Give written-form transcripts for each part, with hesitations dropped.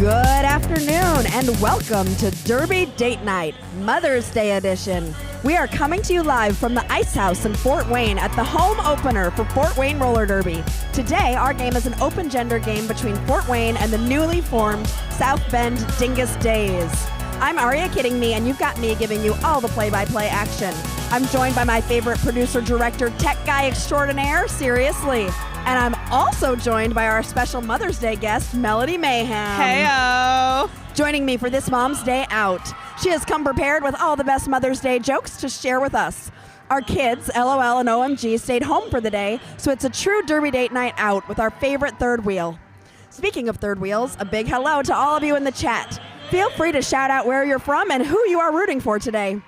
Good afternoon and welcome to Derby Date Night, Mother's Day edition. We are coming to you live from the Ice House in Fort Wayne at the home opener for Fort Wayne Roller Derby. Today, our game is an open gender game between Fort Wayne and the newly formed South Bend Dingus Days. I'm Aria Kidding Me, and you've got me giving you all the play-by-play action. I'm joined by my favorite producer, director, tech guy extraordinaire, Seriously. And I'm also joined by our special Mother's Day guest, Melody Mayhem. Heyo! Joining me for this Mom's Day Out. She has come prepared with all the best Mother's Day jokes to share with us. Our kids, LOL and OMG, stayed home for the day, so it's a true Derby Date Night out with our favorite third wheel. Speaking of third wheels, a big hello to all of you in the chat. Feel free to shout out where you're from and who you are rooting for today.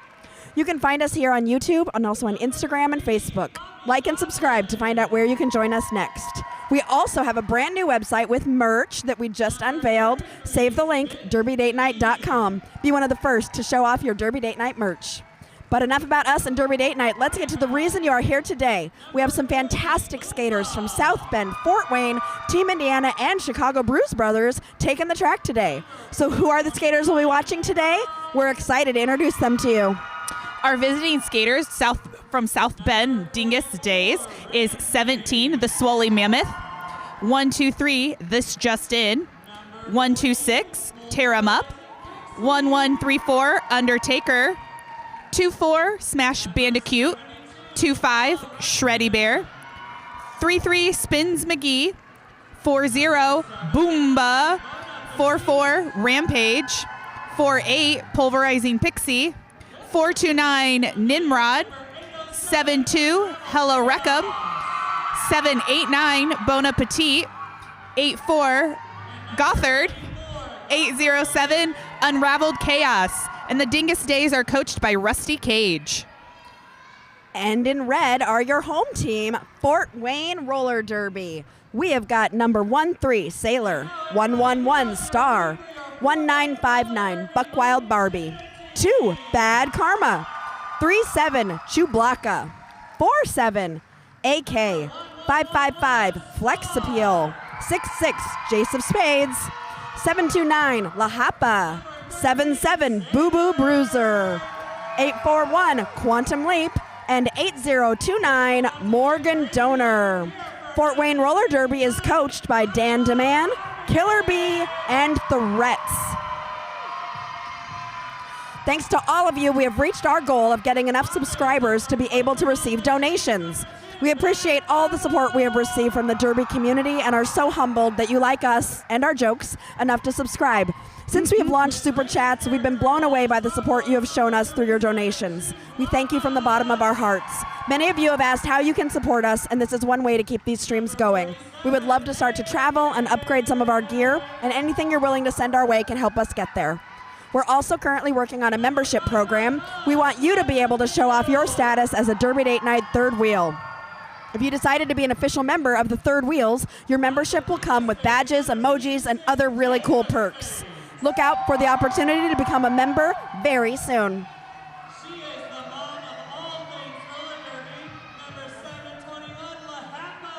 You can find us here on YouTube and also on Instagram and Facebook. Like and subscribe to find out where you can join us next. We also have a brand new website with merch that we just unveiled. Save the link, derbydatenight.com. Be one of the first to show off your Derby Date Night merch. But enough about us and Derby Date Night. Let's get to the reason you are here today. We have some fantastic skaters from South Bend, Fort Wayne, Team Indiana, and Chicago Bruise Brothers taking the track today. So who are the skaters we'll be watching today? We're excited to introduce them to you. Our visiting skaters from South Bend Dingus Days is 17, the Swoley Mammoth, 123, This Just In, 126, Tear 'Em Up, 1134, Undertaker, 24, Smash Bandicoot, 25, Shreddy Bear, 33, Spins McGee, 40, Boomba, 44, Rampage, 48, Pulverizing Pixie, 429, Nimrod, 72, Hello Reckham, 789, Bon Appetit, 84, Gothard, 807, Unraveled Chaos. And the Dingus Days are coached by Rusty Cage. And in red are your home team, Fort Wayne Roller Derby. We have got number 13, Sailor, 111, Star, 1959, Buckwild Barbie, 2, Bad Karma, 37, Chewbacca, 47, AK, 555, Flex Appeal, 66, Jace of Spades, 729, La Hapa, 77, Boo Boo Bruiser, 841, Quantum Leap, and 8029, Morgan Donor. Fort Wayne Roller Derby is coached by Dan DeMann, Killer Bee, and Threats. Thanks to all of you, we have reached our goal of getting enough subscribers to be able to receive donations. We appreciate all the support we have received from the Derby community and are so humbled that you like us and our jokes enough to subscribe. Since we have launched Super Chats, we've been blown away by the support you have shown us through your donations. We thank you from the bottom of our hearts. Many of you have asked how you can support us, and this is one way to keep these streams going. We would love to start to travel and upgrade some of our gear, and anything you're willing to send our way can help us get there. We're also currently working on a membership program. We want you to be able to show off your status as a Derby Date Night third wheel. If you decided to be an official member of the Third Wheels, your membership will come with badges, emojis, and other really cool perks. Look out for the opportunity to become a member very soon. She is the mom of all things roller derby, number 721, La Hapa.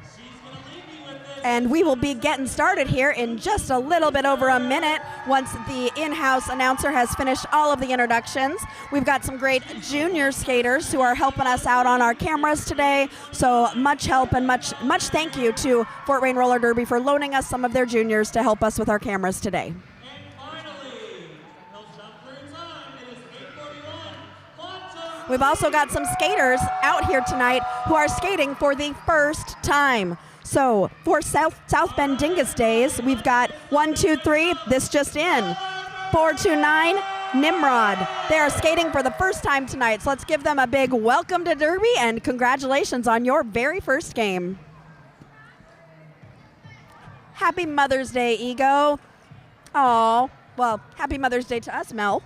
She's going to leave you with this. And we will be getting started here in just a little bit over a minute once the in-house announcer has finished all of the introductions. We've got some great junior skaters who are helping us out on our cameras today. So much help and much thank you to Fort Wayne Roller Derby for loaning us some of their juniors to help us with our cameras today. And finally, he'll jump for a time. It is 841. Quantum. We've also got some skaters out here tonight who are skating for the first time. So for South Bend Dingus Days, we've got 123, This Just In, 429, Nimrod. They are skating for the first time tonight, so let's give them a big welcome to Derby and congratulations on your very first game. Happy Mother's Day, Ego. Oh, well, happy Mother's Day to us, Mel.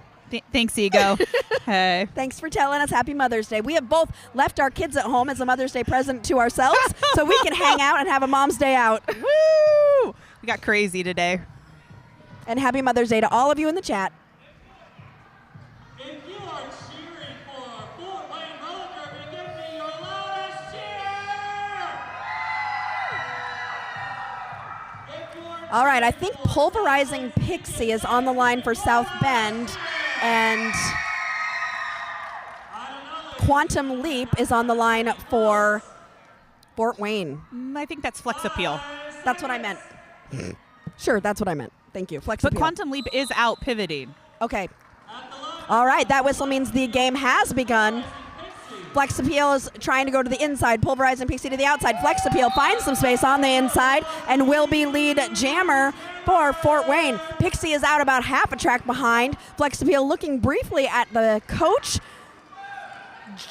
Thanks, Ego. Hey. Thanks for telling us Happy Mother's Day. We have both left our kids at home as a Mother's Day present to ourselves so we can hang out and have a Mom's Day out. Woo! We got crazy today. And Happy Mother's Day to all of you in the chat. If you are cheering for Fort Wayne Roller Derby, give me your loudest cheer! All right, I think Pulverizing Pixie is on the line for South Bend, and Quantum Leap is on the line for Fort Wayne. I think that's Flex Appeal. That's what I meant. Sure, that's what I meant. Thank you. Flex But appeal. Quantum Leap is out pivoting. Okay. All right, that whistle means the game has begun. Flex Appeal is trying to go to the inside. Pulverizing Pixie to the outside. Flex Appeal finds some space on the inside and will be lead jammer for Fort Wayne. Pixie is out about half a track behind. Flex Appeal looking briefly at the coach.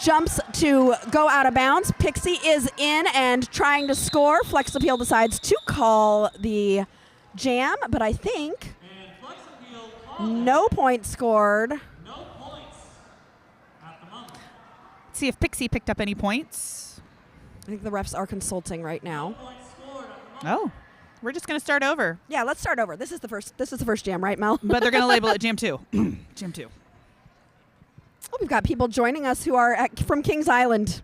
Jumps to go out of bounds. Pixie is in and trying to score. Flex Appeal decides to call the jam, but I think no points scored. Let's see if Pixie picked up any points. I think the refs are consulting right now. Oh, we're just going to start over. Yeah, let's start over. This is the first jam, right, Mel? But they're going to label it Jam 2. Jam 2. Oh, we've got people joining us who are from Kings Island.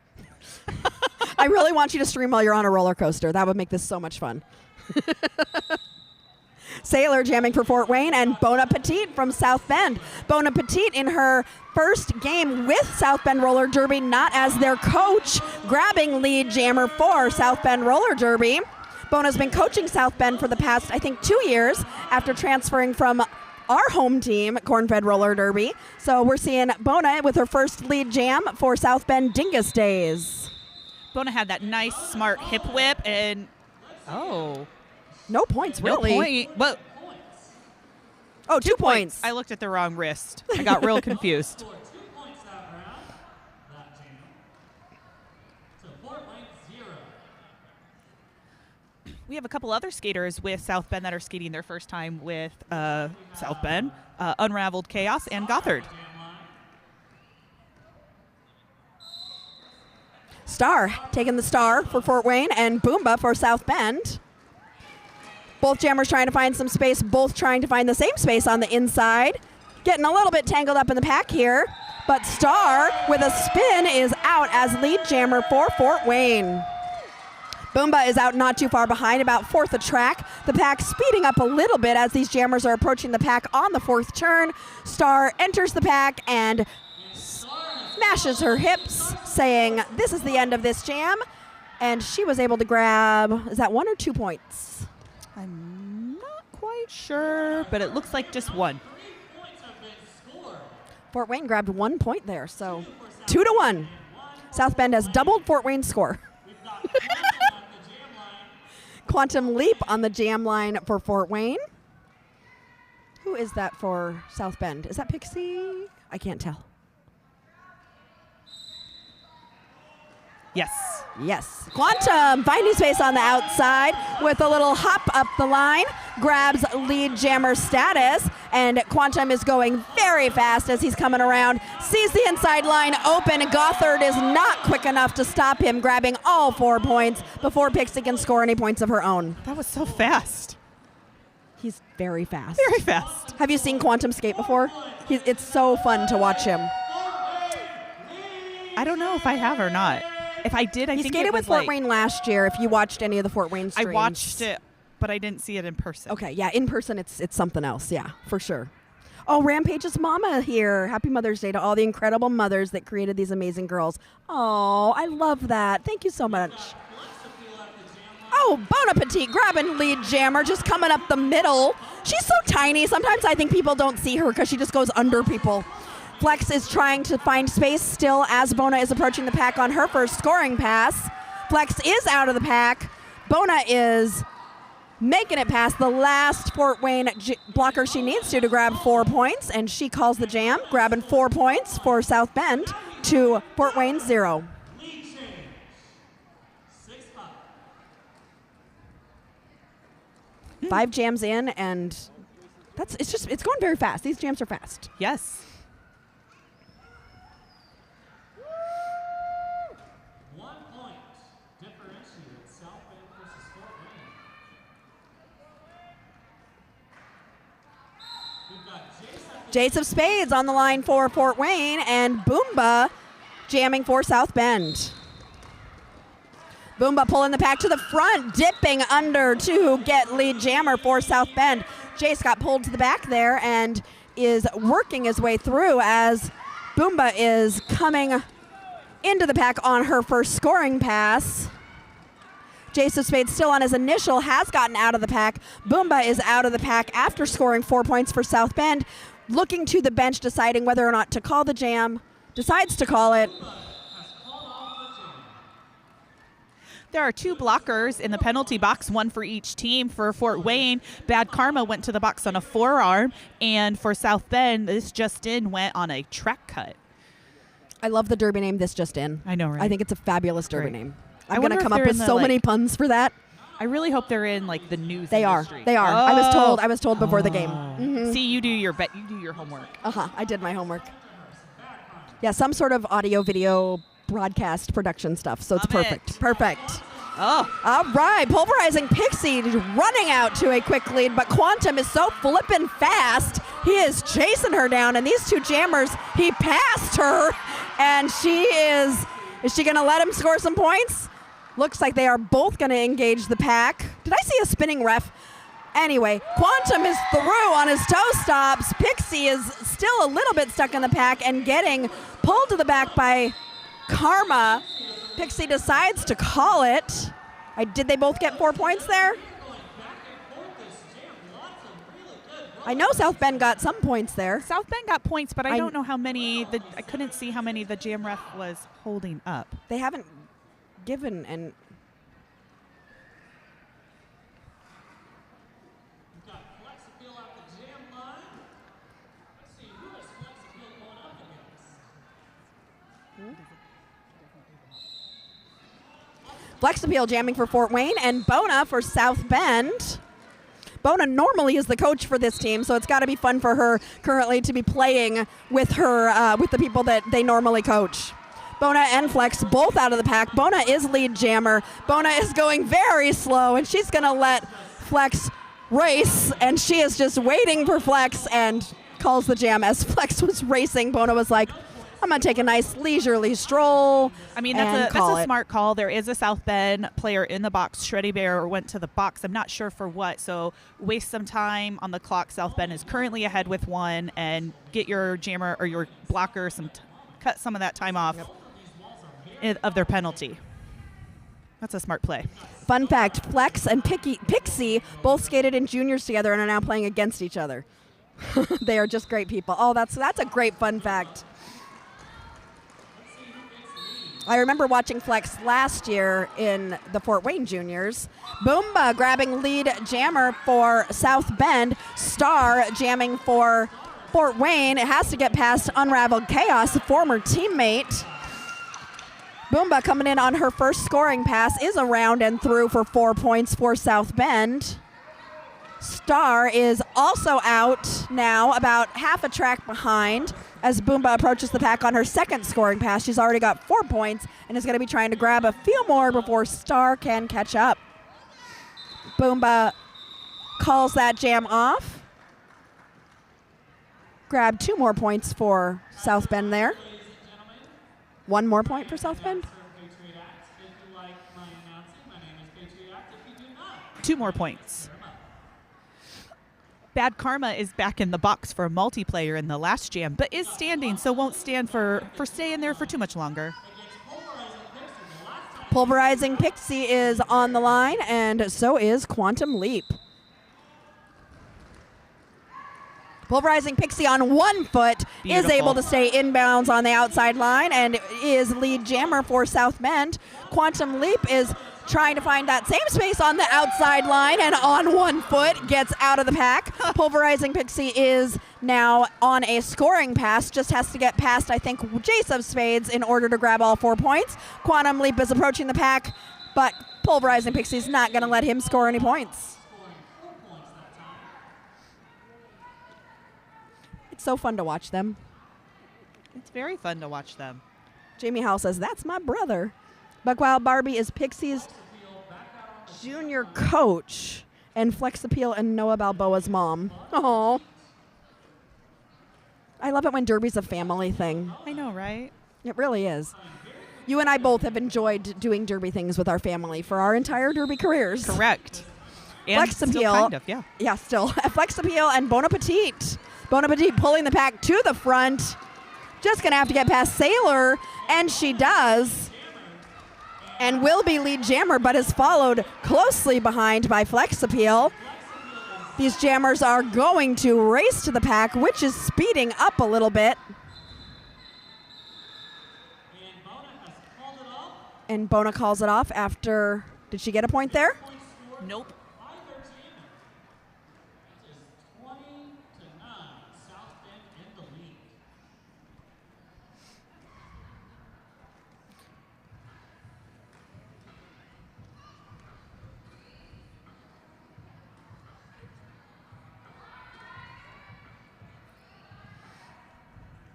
I really want you to stream while you're on a roller coaster. That would make this so much fun. Sailor jamming for Fort Wayne, and Bona Petite from South Bend. Bona Petite in her first game with South Bend Roller Derby, not as their coach, grabbing lead jammer for South Bend Roller Derby. Bona's been coaching South Bend for the past, I think, 2 years after transferring from our home team, Corn-Fed Roller Derby. So we're seeing Bona with her first lead jam for South Bend Dingus Days. Bona had that nice, smart hip whip, and No points, really. no point. Well, Oh, 2 points. I looked at the wrong wrist. I got real confused. We have a couple other skaters with South Bend that are skating their first time with South Bend, Unraveled Chaos and Gothard. Star taking the star for Fort Wayne, and Boomba for South Bend. Both jammers trying to find some space, both trying to find the same space on the inside. Getting a little bit tangled up in the pack here, but Star with a spin is out as lead jammer for Fort Wayne. Boomba is out not too far behind, about fourth a track. The pack speeding up a little bit as these jammers are approaching the pack on the fourth turn. Star enters the pack and smashes her hips, saying this is the end of this jam. And she was able to grab, is that 1 or 2 points? I'm not quite sure, but it looks like just one. Fort Wayne grabbed 1 point there, so 2-1. South Bend has doubled Fort Wayne's score. Quantum Leap on the jam line for Fort Wayne. Who is that for South Bend? Is that Pixie? I can't tell. Yes. Yes. Quantum finding space on the outside with a little hop up the line, grabs lead jammer status, and Quantum is going very fast as he's coming around, sees the inside line open. Gothard is not quick enough to stop him, grabbing all 4 points before Pixie can score any points of her own. That was so fast. He's very fast. Very fast. Have you seen Quantum skate before? It's so fun to watch him. I don't know if I have or not. If I did, I He think skated it was with Fort like, Wayne last year, if you watched any of the Fort Wayne streams. I watched it, but I didn't see it in person. Okay, yeah, in person it's something else, yeah, for sure. Oh, Rampage's mama here. Happy Mother's Day to all the incredible mothers that created these amazing girls. Oh, I love that. Thank you so much. Oh, Bona Petite grabbing lead jammer, just coming up the middle. She's so tiny. Sometimes I think people don't see her because she just goes under people. Flex is trying to find space still as Bona is approaching the pack on her first scoring pass. Flex is out of the pack. Bona is making it past the last Fort Wayne blocker she needs to grab 4 points, and she calls the jam, grabbing 4 points for South Bend to Fort Wayne 0. 5 jams in, and it's going very fast. These jams are fast. Yes. Jace of Spades on the line for Fort Wayne, and Boomba jamming for South Bend. Boomba pulling the pack to the front, dipping under to get lead jammer for South Bend. Jace got pulled to the back there and is working his way through as Boomba is coming into the pack on her first scoring pass. Jace of Spades still on his initial, has gotten out of the pack. Boomba is out of the pack after scoring 4 points for South Bend, looking to the bench, deciding whether or not to call the jam. Decides to call it. There are 2 blockers in the penalty box, 1 for each team. For Fort Wayne, Bad Karma went to the box on a forearm, and for South Bend, this just in went on a track cut. I love the derby name, This Just In. I know, right? I think it's a fabulous derby Great. name. I I'm going to wonder come if up they're with in so the, many like- puns for that. I really hope they're in like the news They are. industry. They are. Oh. I was told before the game. Mhm. See, you do your homework. I did my homework. Yeah, some sort of audio, video, broadcast production stuff. So it's Love perfect. it. Perfect. Oh, All right, Pulverizing Pixie running out to a quick lead, but Quantum is so flippin' fast. He is chasing her down, and these 2 jammers, he passed her, and she is she going to let him score some points? Looks like they are both going to engage the pack. Did I see a spinning ref? Anyway, Quantum is through on his toe stops. Pixie is still a little bit stuck in the pack and getting pulled to the back by Karma. Pixie decides to call it. Did they both get 4 points there? I know South Bend got some points there. South Bend got points, but I don't know how many. I couldn't see how many the jam ref was holding up. They haven't given an... We've got Flex Appeal at the jam line. Let's see, who is Flex Appeal going up against? Flex Appeal jamming for Fort Wayne and Bona for South Bend. Bona normally is the coach for this team, so it's got to be fun for her currently to be playing with her with the people that they normally coach. Bona and Flex both out of the pack. Bona is lead jammer. Bona is going very slow, and she's going to let Flex race, and she is just waiting for Flex and calls the jam. As Flex was racing, Bona was like, I'm going to take a nice leisurely stroll. I mean, and that's call a it. smart call. There is a South Bend player in the box. Shreddy Bear went to the box. I'm not sure for what. So waste some time on the clock. South Bend is currently ahead with 1, and get your jammer or your blocker cut some of that time off of their penalty. That's a smart play. Fun fact, Flex and Pixie both skated in juniors together and are now playing against each other. They are just great people. Oh, that's a great fun fact. I remember watching Flex last year in the Fort Wayne Juniors. Boomba grabbing lead jammer for South Bend. Star jamming for Fort Wayne. It has to get past Unraveled Chaos, a former teammate. Boomba coming in on her first scoring pass is around and through for 4 points for South Bend. Star is also out now, about half a track behind. As Boomba approaches the pack on her second scoring pass, she's already got 4 points and is going to be trying to grab a few more before Star can catch up. Boomba calls that jam off. Grab 2 more points for South Bend there. 1 more point for South Bend. Patriot Act. If you like my announcing, my name is Patriot Act. If you do not, 2 more points. Bad Karma is back in the box for a multiplayer in the last jam, but is standing, so won't stand for staying there for too much longer. Pulverizing Pixie is on the line, and so is Quantum Leap. Pulverizing Pixie on 1 foot is Beautiful. able to stay inbounds on the outside line and is lead jammer for South Bend. Quantum Leap is trying to find that same space on the outside line and on 1 foot gets out of the pack. Pulverizing Pixie is now on a scoring pass, just has to get past, I think, Jace of Spades in order to grab all 4 points. Quantum Leap is approaching the pack, but Pulverizing Pixie's not going to let him score any points. It's so fun to watch them. It's very fun to watch them. Jamie Howell says, that's my brother. Buckwild Barbie is Pixie's junior coach and Flex Appeal and Noah Balboa's mom. Oh, I love it when Derby's a family thing. I know, right? It really is. You and I both have enjoyed doing derby things with our family for our entire derby careers. Correct. And Flex still appeal. kind of, yeah. Yeah, still. Flex appeal and Bon Appetit. Bon Appetit pulling the pack to the front. Just going to have to get past Sailor, and she does. And will be lead jammer, but is followed closely behind by Flex appeal. These jammers are going to race to the pack, which is speeding up a little bit. And Bona calls it off after, did she get a point there? Nope.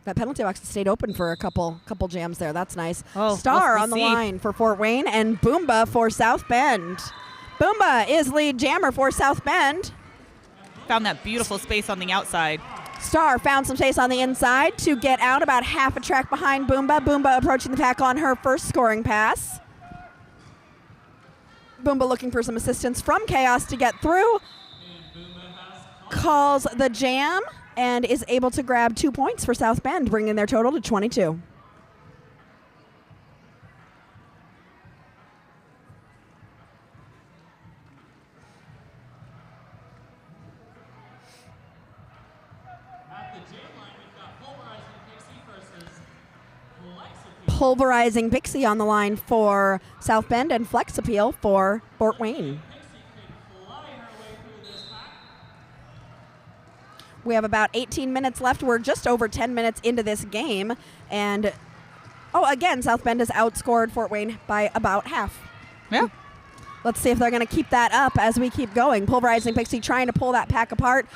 That penalty box stayed open for a couple jams there. That's nice. Oh, Star we'll on the see. line for Fort Wayne and Boomba for South Bend. Boomba is lead jammer for South Bend. Found that beautiful space on the outside. Star found some space on the inside to get out about half a track behind Boomba. Boomba approaching the pack on her first scoring pass. Boomba looking for some assistance from Chaos to get through. Calls the jam and is able to grab 2 points for South Bend, bringing their total to 22. Pulverizing Pixie on the line for South Bend and Flex Appeal for Fort Wayne. We have about 18 minutes left. We're just over 10 minutes into this game. And, again, South Bend has outscored Fort Wayne by about half. Yeah. Let's see if they're going to keep that up as we keep going. Pulverizing Pixie trying to pull that pack apart.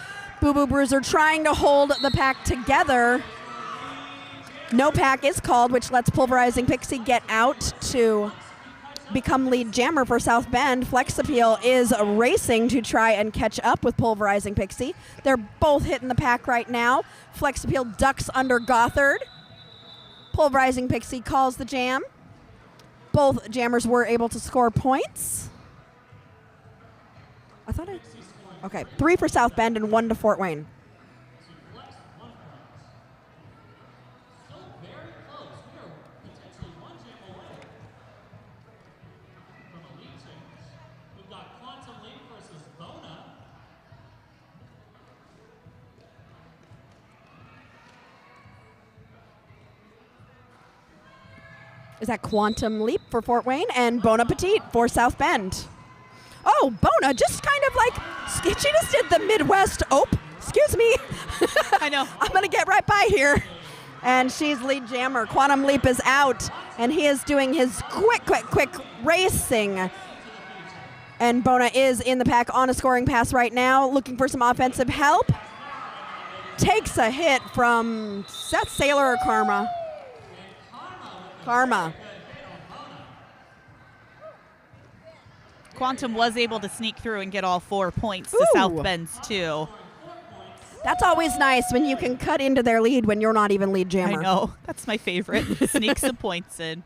Boo Boo Bruiser trying to hold the pack together. No pack is called, which lets Pulverizing Pixie get out to become lead jammer for South Bend. Flex Appeal is racing to try and catch up with Pulverizing Pixie. They're both hitting the pack right now. Flex Appeal ducks under Gothard. Pulverizing Pixie calls the jam. Both jammers were able to score points. Okay, 3 for South Bend and 1 to Fort Wayne. Is that Quantum Leap for Fort Wayne and Bon Appetit for South Bend. Oh, Bona just kind of like, she just did the Midwest, excuse me. I know. I'm going to get right by here. And she's lead jammer. Quantum Leap is out, and he is doing his quick racing. And Bona is in the pack on a scoring pass right now, looking for some offensive help. Takes a hit from Seth Sailor or Karma. Karma. Quantum was able to sneak through and get all 4 points to Ooh. South Bend's 2. That's always nice when you can cut into their lead when you're not even lead jammer. I know. That's my favorite. Sneak some points in.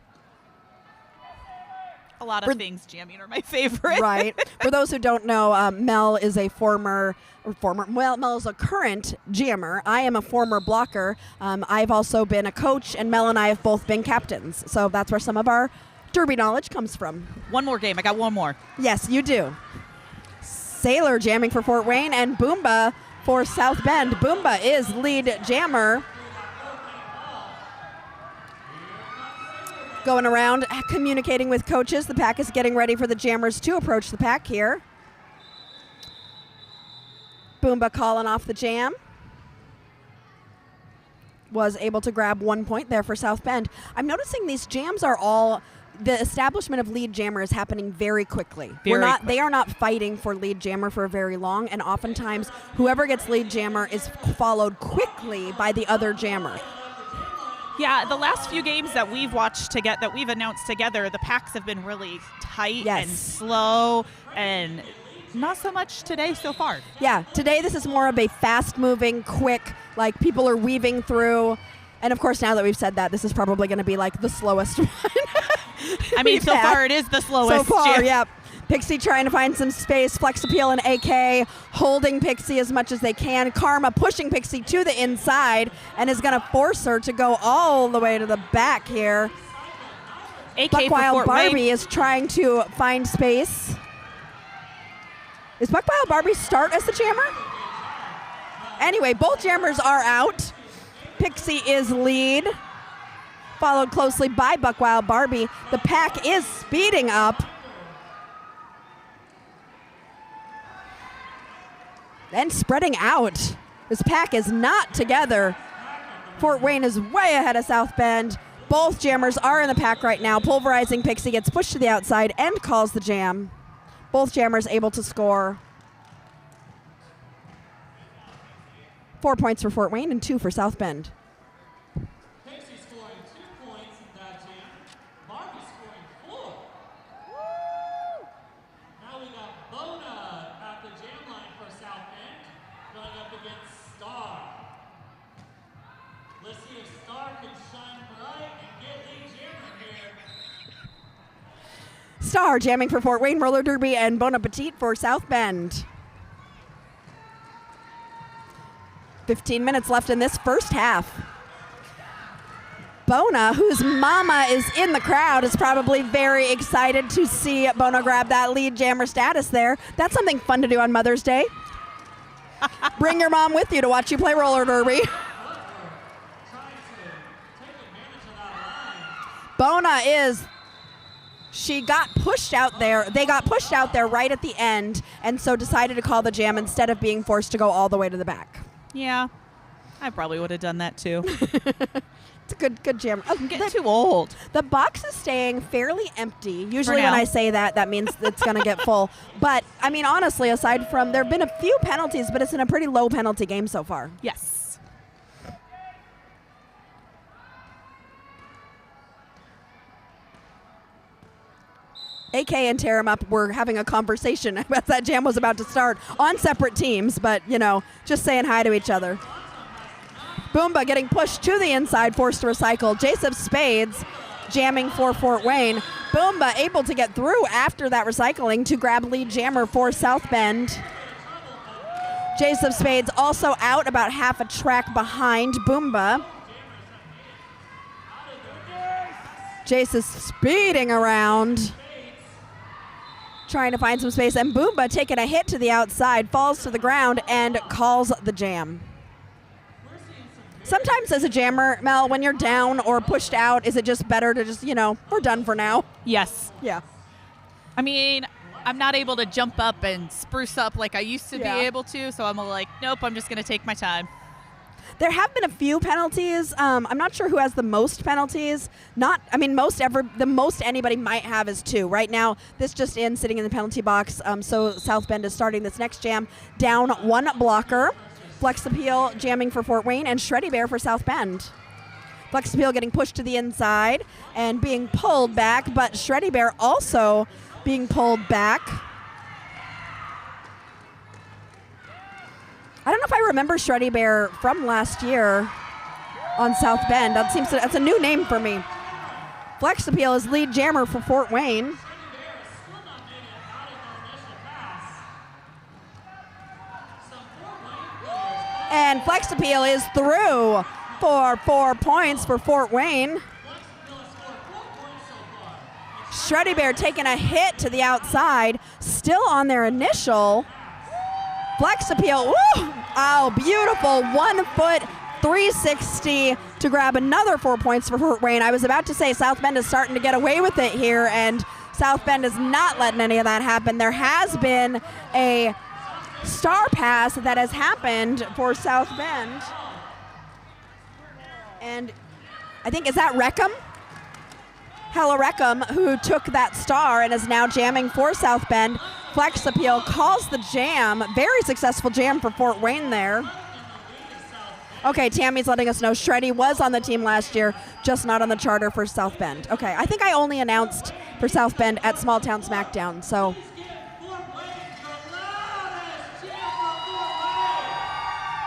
A lot of things jamming are my favorite. Right. For those who don't know, Mel is a Mel is a current jammer. I am a former blocker. I've also been a coach, and Mel and I have both been captains. So that's where some of our derby knowledge comes from. One more game. I got one more. Yes, you do. Sailor jamming for Fort Wayne and Boomba for South Bend. Boomba is lead jammer. Going around, communicating with coaches. The pack is getting ready for the jammers to approach the pack here. Boomba calling off the jam. Was able to grab 1 point there for South Bend. I'm noticing these jams are all, the establishment of lead jammer is happening very quickly. They are not fighting for lead jammer for very long, and oftentimes whoever gets lead jammer is followed quickly by the other jammer. Yeah, the last few games that we've watched together, that we've announced together, the packs have been really tight and slow, and not so much today so far. Yeah, today this is more of a fast-moving, quick, like people are weaving through. And of course, now that we've said that, this is probably going to be like the slowest one. I mean, we've so had. far it is the slowest. So far, jam. yep. Pixie trying to find some space. Flex Appeal and AK holding Pixie as much as they can. Karma pushing Pixie to the inside and is going to force her to go all the way to the back here. AK for Buckwild Fort Barbie Wayne. is trying to find space. Is Buckwild Barbie start as the jammer? Anyway, both jammers are out. Pixie is lead, followed closely by Buckwild Barbie. The pack is speeding up. And spreading out. This pack is not together. Fort Wayne is way ahead of South Bend. Both jammers are in the pack right now. Pulverizing Pixie gets pushed to the outside and calls the jam. Both jammers able to score. 4 points for Fort Wayne and 2 for South Bend. Pixie scoring 2 points in that jam. Barbie scoring 4. Now we got Bona at the jam line for South Bend, going up against Star. Let's see if Star can shine bright and get lead jammer here. Star jamming for Fort Wayne, Roller Derby, and Bon Appetit for South Bend. 15 minutes left in this first half. Bona, whose mama is in the crowd, is probably very excited to see Bona grab that lead jammer status there. That's something fun to do on Mother's Day. Bring your mom with you to watch you play roller derby. Bona she got pushed out there. They got pushed out there right at the end, and so decided to call the jam instead of being forced to go all the way to the back. Yeah, I probably would have done that too. It's a good jam. I'm getting too old. The box is staying fairly empty. Usually now. when I say that, that means it's going to get full. But, I mean, honestly, aside from, there have been a few penalties, but it's in a pretty low penalty game so far. Yes. AK and Taramup were having a conversation as that jam was about to start on separate teams, but, you know, just saying hi to each other. Boomba getting pushed to the inside, forced to recycle. Jace of Spades jamming for Fort Wayne. Boomba able to get through after that recycling to grab lead jammer for South Bend. Jace of Spades also out about half a track behind Boomba. Jace is speeding around, trying to find some space, and Boomba taking a hit to the outside, falls to the ground, and calls the jam. Sometimes as a jammer, Mel, when you're down or pushed out, is it just better to just, you know, we're done for now? Yes. Yeah. I mean, I'm not able to jump up and spruce up like I used to be able to, so I'm like, nope, I'm just going to take my time. There have been a few penalties. I'm not sure who has the most penalties. The most anybody might have is 2. Right now, this just in, sitting in the penalty box. So South Bend is starting this next jam down 1 blocker. Flex Appeal jamming for Fort Wayne, and Shreddy Bear for South Bend. Flex Appeal getting pushed to the inside and being pulled back, but Shreddy Bear also being pulled back. I don't know if I remember Shreddy Bear from last year on South Bend. That's a new name for me. Flex Appeal is lead jammer for Fort Wayne. And Flex Appeal is through for 4 points for Fort Wayne. Shreddy Bear taking a hit to the outside, still on their initial. Flex Appeal, woo! Oh, beautiful 1 foot 360 to grab another 4 points for Fort Wayne. I was about to say South Bend is starting to get away with it here, and South Bend is not letting any of that happen. There has been a star pass that has happened for South Bend. And I think, is that Reckham? Hella Reckham, who took that star and is now jamming for South Bend. Flex Appeal calls the jam. Very successful jam for Fort Wayne there. Okay, Tammy's letting us know Shreddy was on the team last year, just not on the charter for South Bend. Okay, I think I only announced for South Bend at Small Town Smackdown, so.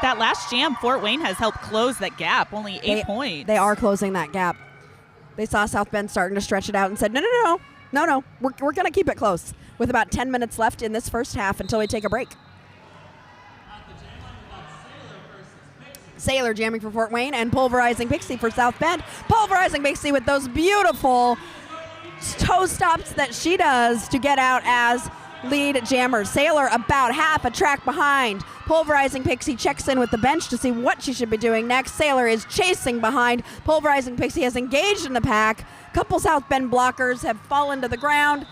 That last jam, Fort Wayne has helped close that gap, only 8 points. They are closing that gap. They saw South Bend starting to stretch it out and said, no. We're going to keep it close with about 10 minutes left in this first half until we take a break. Sailor jamming for Fort Wayne and Pulverizing Pixie for South Bend. Pulverizing Pixie with those beautiful toe stops that she does to get out as lead jammer. Sailor about half a track behind. Pulverizing Pixie checks in with the bench to see what she should be doing next. Sailor is chasing behind. Pulverizing Pixie has engaged in the pack. Couple South Bend blockers have fallen to the ground.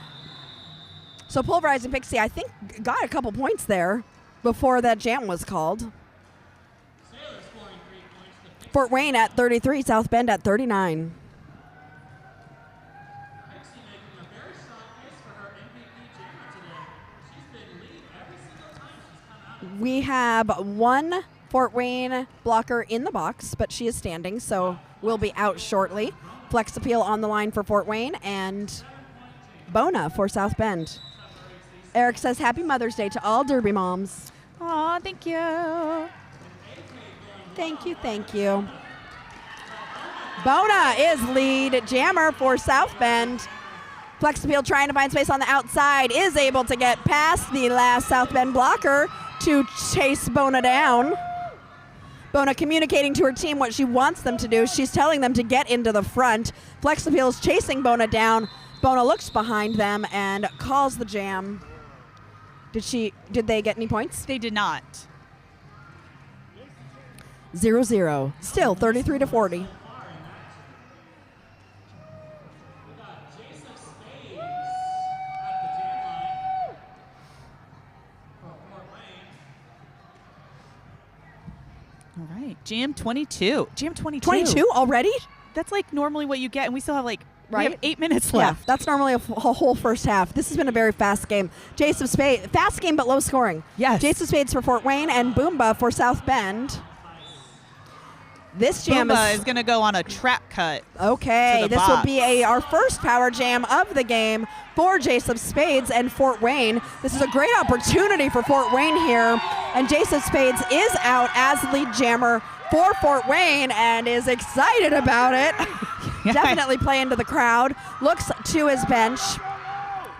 So Pulverizing Pixie, I think, got a couple points there before that jam was called. Fort Wayne at 33, South Bend at 39. We have one Fort Wayne blocker in the box, but she is standing, so we'll be out shortly. Flex Appeal on the line for Fort Wayne and Bona for South Bend. Eric says, Happy Mother's Day to all Derby moms. Aw, thank you. Thank you. Bona is lead jammer for South Bend. Flex Appeal trying to find space on the outside, is able to get past the last South Bend blocker to chase Bona down. Bona communicating to her team what she wants them to do. She's telling them to get into the front. Flex Appeal is chasing Bona down. Bona looks behind them and calls the jam. Did they get any points? They did not. 0-0. Still 33-40. All right, jam 22. Jam 22. 22 already? That's like normally what you get, and we still have we Right? have 8 minutes Yeah, left. that's normally a whole first half. This has been a very fast game. Jace of Spades, fast game but low scoring. Yes. Jace of Spades for Fort Wayne and Boomba for South Bend. This jam Boomba is going to go on a trap cut. Okay, to the this will box. be our first power jam of the game for Jace of Spades and Fort Wayne. This is a great opportunity for Fort Wayne here, and Jace of Spades is out as lead jammer for Fort Wayne and is excited about it. Definitely playing to the crowd. Looks to his bench.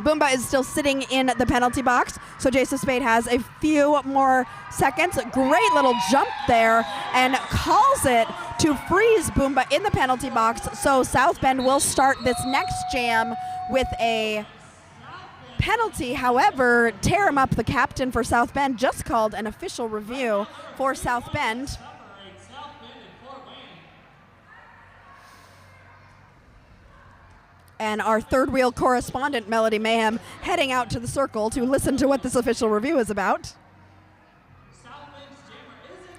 Boomba is still sitting in the penalty box, so Jason Spade has a few more seconds. Great little jump there and calls it to freeze Boomba in the penalty box. So South Bend will start this next jam with a penalty. However, Tear him up, the captain for South Bend, just called an official review for South Bend. And our third wheel correspondent, Melody Mayhem, heading out to the circle to listen to what this official review is about.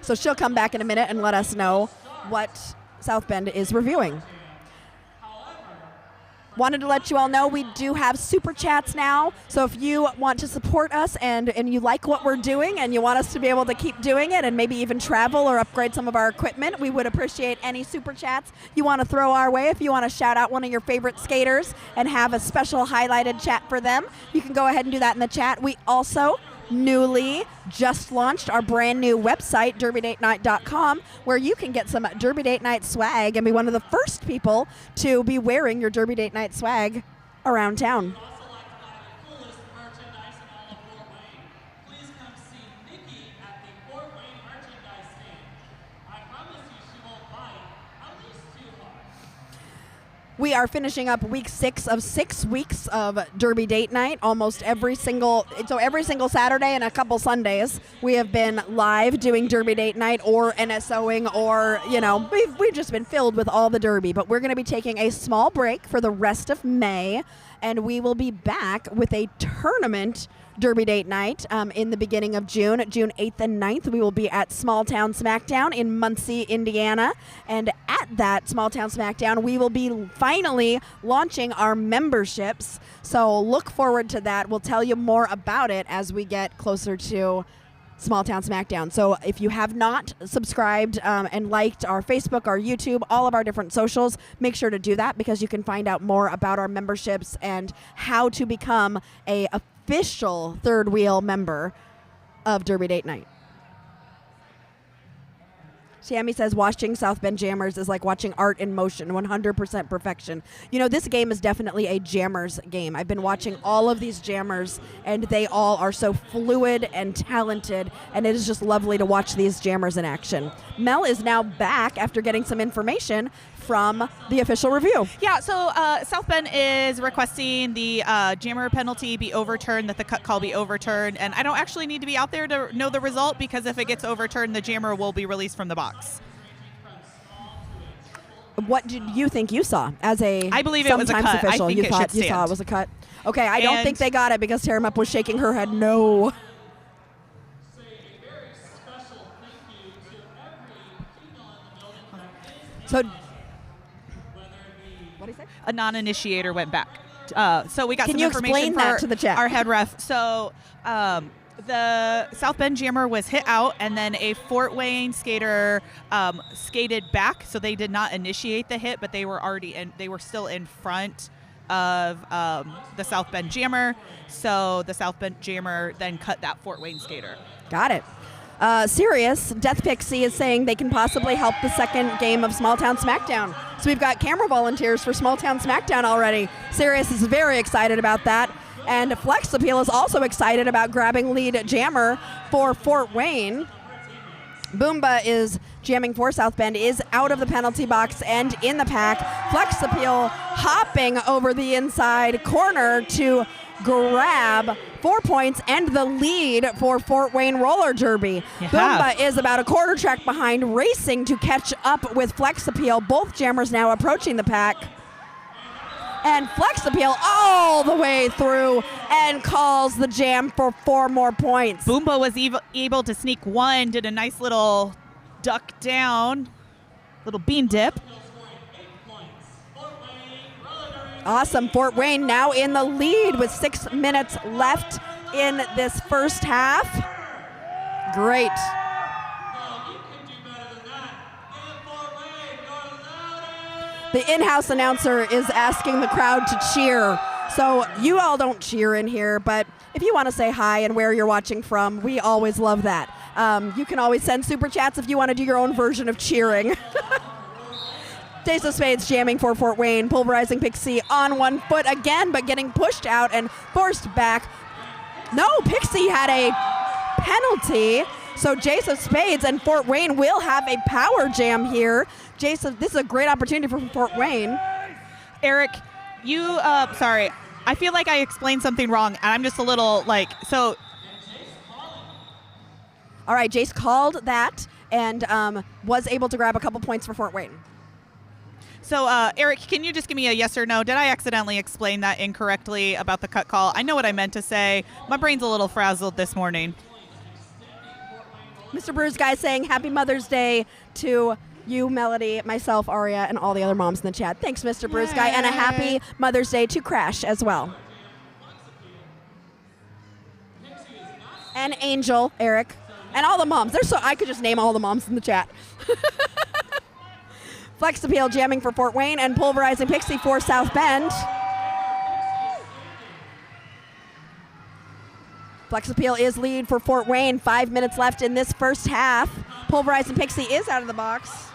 So she'll come back in a minute and let us know what South Bend is reviewing. Wanted to let you all know we do have super chats now. So if you want to support us and you like what we're doing and you want us to be able to keep doing it and maybe even travel or upgrade some of our equipment, we would appreciate any super chats you want to throw our way. If you want to shout out one of your favorite skaters and have a special highlighted chat for them, you can go ahead and do that in the chat. We also newly just launched our brand new website, derbydatenight.com, where you can get some Derby Date Night swag and be one of the first people to be wearing your Derby Date Night swag around town. We are finishing up week 6 of 6 weeks of Derby Date Night. Almost every single Saturday and a couple Sundays, we have been live doing Derby Date Night or NSOing, or we've just been filled with all the Derby. But we're going to be taking a small break for the rest of May, and we will be back with a tournament Derby Date Night in the beginning of June 8th and 9th. We will be at Small Town Smackdown in Muncie, Indiana. And at that Small Town Smackdown, we will be finally launching our memberships. So look forward to that. We'll tell you more about it as we get closer to Small Town Smackdown. So if you have not subscribed and liked our Facebook, our YouTube, all of our different socials, make sure to do that, because you can find out more about our memberships and how to become a official third wheel member of Derby Date Night. Sammy says watching South Bend Jammers is like watching art in motion, 100% perfection. You know, this game is definitely a jammers game. I've been watching all of these jammers, and they all are so fluid and talented, and it is just lovely to watch these jammers in action. Mel is now back after getting some information from the official review. Yeah, so South Bend is requesting the jammer penalty be overturned, that the cut call be overturned, and I don't actually need to be out there to know the result, because if it gets overturned, the jammer will be released from the box. What did you think you saw as a I believe it was a cut. official? I think you it thought should you saw stand. it was a cut. Okay, I don't think they got it because Terramup was shaking her head no. So, what do you say? A non-initiator went back. So we got Can some you information explain that for to the chat? our head ref. So the South Bend jammer was hit out, and then a Fort Wayne skater skated back. So they did not initiate the hit, but they were already in. They were still in front of the South Bend jammer. So the South Bend jammer then cut that Fort Wayne skater. Got it. Sirius, Death Pixie is saying they can possibly help the second game of Small Town Smackdown. So we've got camera volunteers for Small Town Smackdown already. Sirius is very excited about that. And Flex Appeal is also excited about grabbing lead jammer for Fort Wayne. Boomba is jamming for South Bend, is out of the penalty box and in the pack. Flex Appeal hopping over the inside corner to grab 4 points and the lead for Fort Wayne Roller Derby. Yeah. Boomba is about a quarter track behind, racing to catch up with Flex Appeal. Both jammers now approaching the pack. And Flex Appeal all the way through and calls the jam for 4 more points. Boomba was able to sneak one, did a nice little duck down, little bean dip. Awesome. Fort Wayne now in the lead with 6 minutes left in this first half. Great. The in-house announcer is asking the crowd to cheer. So you all don't cheer in here, but if you want to say hi and where you're watching from, we always love that. You can always send super chats if you want to do your own version of cheering. Days of Spades jamming for Fort Wayne. Pulverizing Pixie on 1 foot again, but getting pushed out and forced back. No, Pixie had a penalty. So Jace of Spades and Fort Wayne will have a power jam here. Jace, this is a great opportunity for Fort Wayne. Eric, you, sorry, I feel like I explained something wrong, and I'm just a little like, so. All right, Jace called that and was able to grab a couple points for Fort Wayne. So, Eric, can you just give me a yes or no? Did I accidentally explain that incorrectly about the cut call? I know what I meant to say. My brain's a little frazzled this morning. Mr. Bruce Guy saying Happy Mother's Day to you, Melody, myself, Aria, and all the other moms in the chat. Thanks, Mr. Bruce Guy, and a happy Mother's Day to Crash as well. And Angel, Eric, and all the moms. I could just name all the moms in the chat. Flex Appeal jamming for Fort Wayne and Pulverizing Pixie for South Bend. Flex Appeal is lead for Fort Wayne. 5 minutes left in this first half. Pulverizing Pixie is out of the box.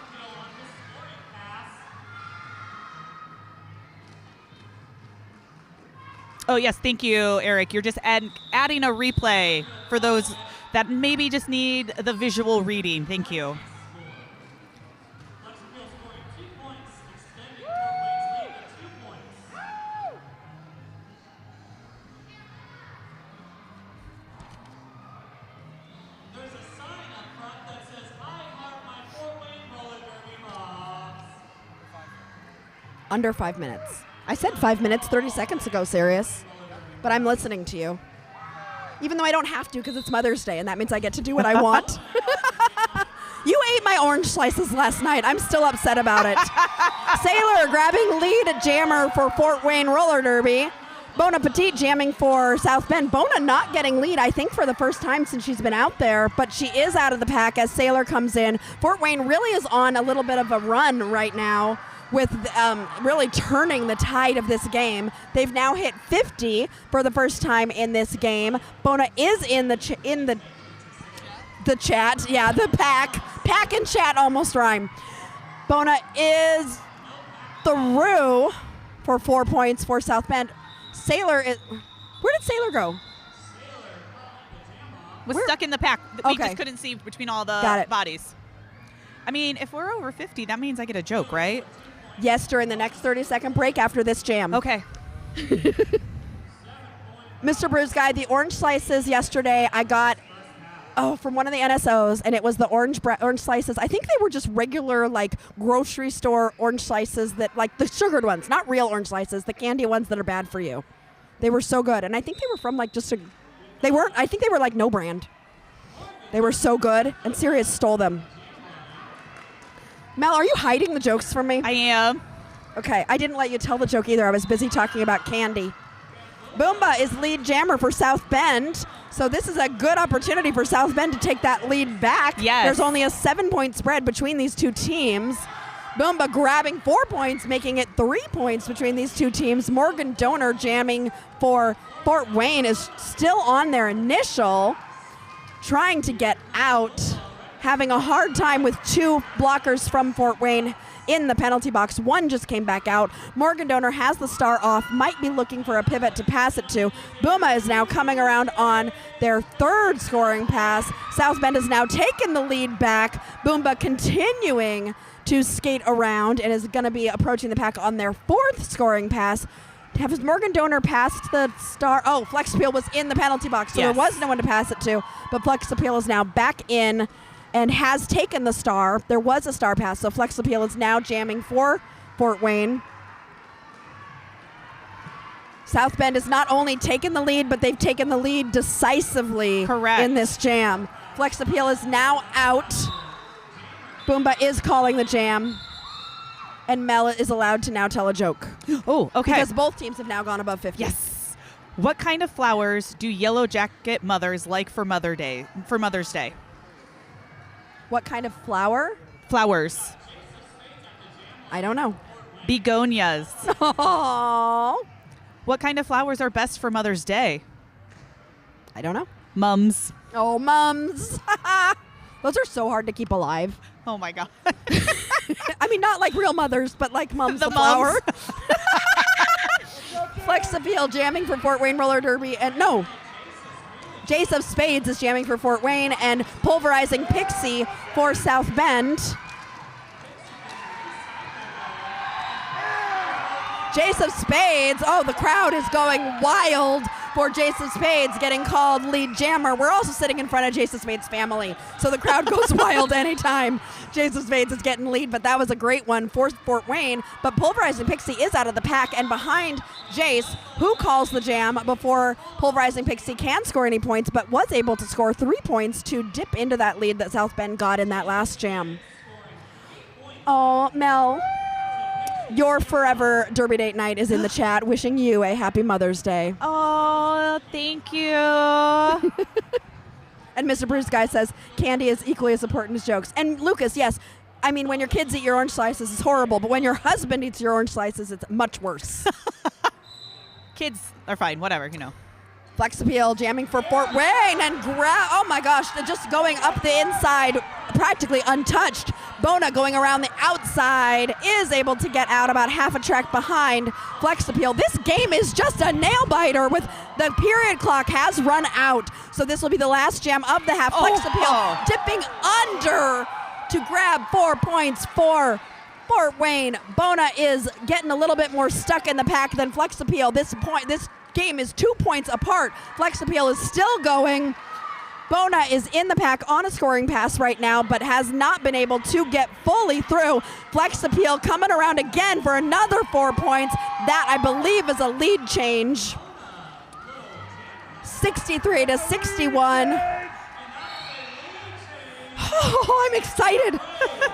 Oh, yes, thank you, Eric. You're just adding a replay for those that maybe just need the visual reading. Thank you. Under 5 minutes. I said 5 minutes 30 seconds ago, Sirius. But I'm listening to you. Even though I don't have to because it's Mother's Day, and that means I get to do what I want. You ate my orange slices last night. I'm still upset about it. Sailor grabbing lead jammer for Fort Wayne Roller Derby. Bona Petite jamming for South Bend. Bona not getting lead, I think, for the first time since she's been out there, but she is out of the pack as Sailor comes in. Fort Wayne really is on a little bit of a run right now, with really turning the tide of this game. They've now hit 50 for the first time in this game. Bona is in the The chat, yeah, the pack. Pack and chat almost rhyme. Bona is through for 4 points for South Bend. Sailor is. Where did Sailor go? Was Where? stuck in the pack. We Okay. just couldn't see between all Got the it. bodies. I mean, if we're over 50, that means I get a joke, right? Yes, during the next 30-second break after this jam. Okay. Mr. Bruce Guy, the orange slices yesterday I got from one of the NSOs, and it was the orange slices. I think they were just regular, like, grocery store orange slices that, like, the sugared ones, not real orange slices, the candy ones that are bad for you. They were so good, and I think they were from, like, I think they were, like, no brand. They were so good, and Sirius stole them. Mel, are you hiding the jokes from me? I am. Okay, I didn't let you tell the joke either. I was busy talking about candy. Boomba is lead jammer for South Bend, so this is a good opportunity for South Bend to take that lead back. Yes. There's only a 7-point spread between these two teams. Boomba grabbing 4 points, making it 3 points between these two teams. Morgan Donor jamming for Fort Wayne is still on their initial, trying to get out, having a hard time with 2 blockers from Fort Wayne in the penalty box. 1 just came back out. Morgan Donor has the star off, might be looking for a pivot to pass it to. Booma is now coming around on their 3rd scoring pass. South Bend has now taken the lead back. Boomba continuing to skate around and is going to be approaching the pack on their 4th scoring pass. Has Morgan Donor passed the star? Oh, Flex Appeal was in the penalty box, so Yes. there was no one to pass it to. But Flex Appeal is now back in and has taken the star. There was a star pass, so Flex Appeal is now jamming for Fort Wayne. South Bend has not only taken the lead, but they've taken the lead decisively. Correct. In this jam. Flex Appeal is now out. Boomba is calling the jam. And Mel is allowed to now tell a joke. Oh, okay. Because both teams have now gone above 50. Yes. What kind of flowers do Yellow Jacket mothers like for Mother's Day? What kind of flower? Flowers. I don't know. Begonias. Oh, What kind of flowers are best for Mother's Day? I don't know. Mums. Oh, mums. Those are so hard to keep alive. Oh my God. I mean, not like real mothers, but like mums the, The flower. mums. Flex Appeal jamming for Fort Wayne Roller Derby. And no, Jace of Spades is jamming for Fort Wayne and Pulverizing Pixie for South Bend. Jace of Spades. Oh, the crowd is going wild for Jace of Spades getting called lead jammer. We're also sitting in front of Jace of Spades' family, so the crowd goes wild anytime Jace of Spades is getting lead, but that was a great one for Fort Wayne. But Pulverizing Pixie is out of the pack, and behind Jace, who calls the jam before Pulverizing Pixie can score any points, but was able to score 3 points to dip into that lead that South Bend got in that last jam. Oh, Mel. Your forever Derby Date night is in the chat, wishing you a happy Mother's Day. Oh, thank you. And Mr. Bruce Guy says, candy is equally as important as jokes. And Lucas, yes, I mean, when your kids eat your orange slices, it's horrible. But when your husband eats your orange slices, it's much worse. Kids are fine. Whatever, Flex Appeal jamming for Fort Wayne and oh my gosh, they're just going up the inside, practically untouched. Bona going around the outside is able to get out about half a track behind Flex Appeal. This game is just a nail biter with the period clock has run out. So this will be the last jam of the half. Flex Appeal dipping under to grab 4 points for Fort Wayne. Bona is getting a little bit more stuck in the pack than Flex Appeal. This game is 2 points apart. Flex Appeal is still going. Bona is in the pack on a scoring pass right now, but has not been able to get fully through. Flex Appeal coming around again for another 4 points. That, I believe, is a lead change. 63 to 61. Oh, I'm excited.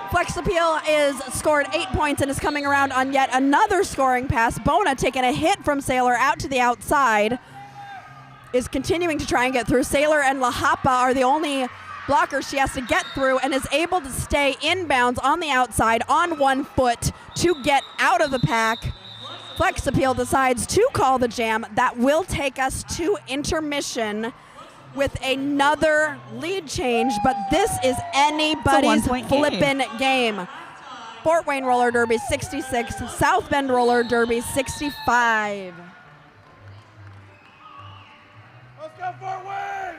Flex Appeal is scored 8 points and is coming around on yet another scoring pass. Bona taking a hit from Sailor out to the outside. Is continuing to try and get through. Sailor and La Hapa are the only blockers she has to get through and is able to stay inbounds on the outside on 1 foot to get out of the pack. Flex Appeal decides to call the jam. That will take us to intermission. with another lead change, but this is anybody's one-point flippin' game. Fort Wayne Roller Derby 66, South Bend Roller Derby 65. Let's go, Fort Wayne!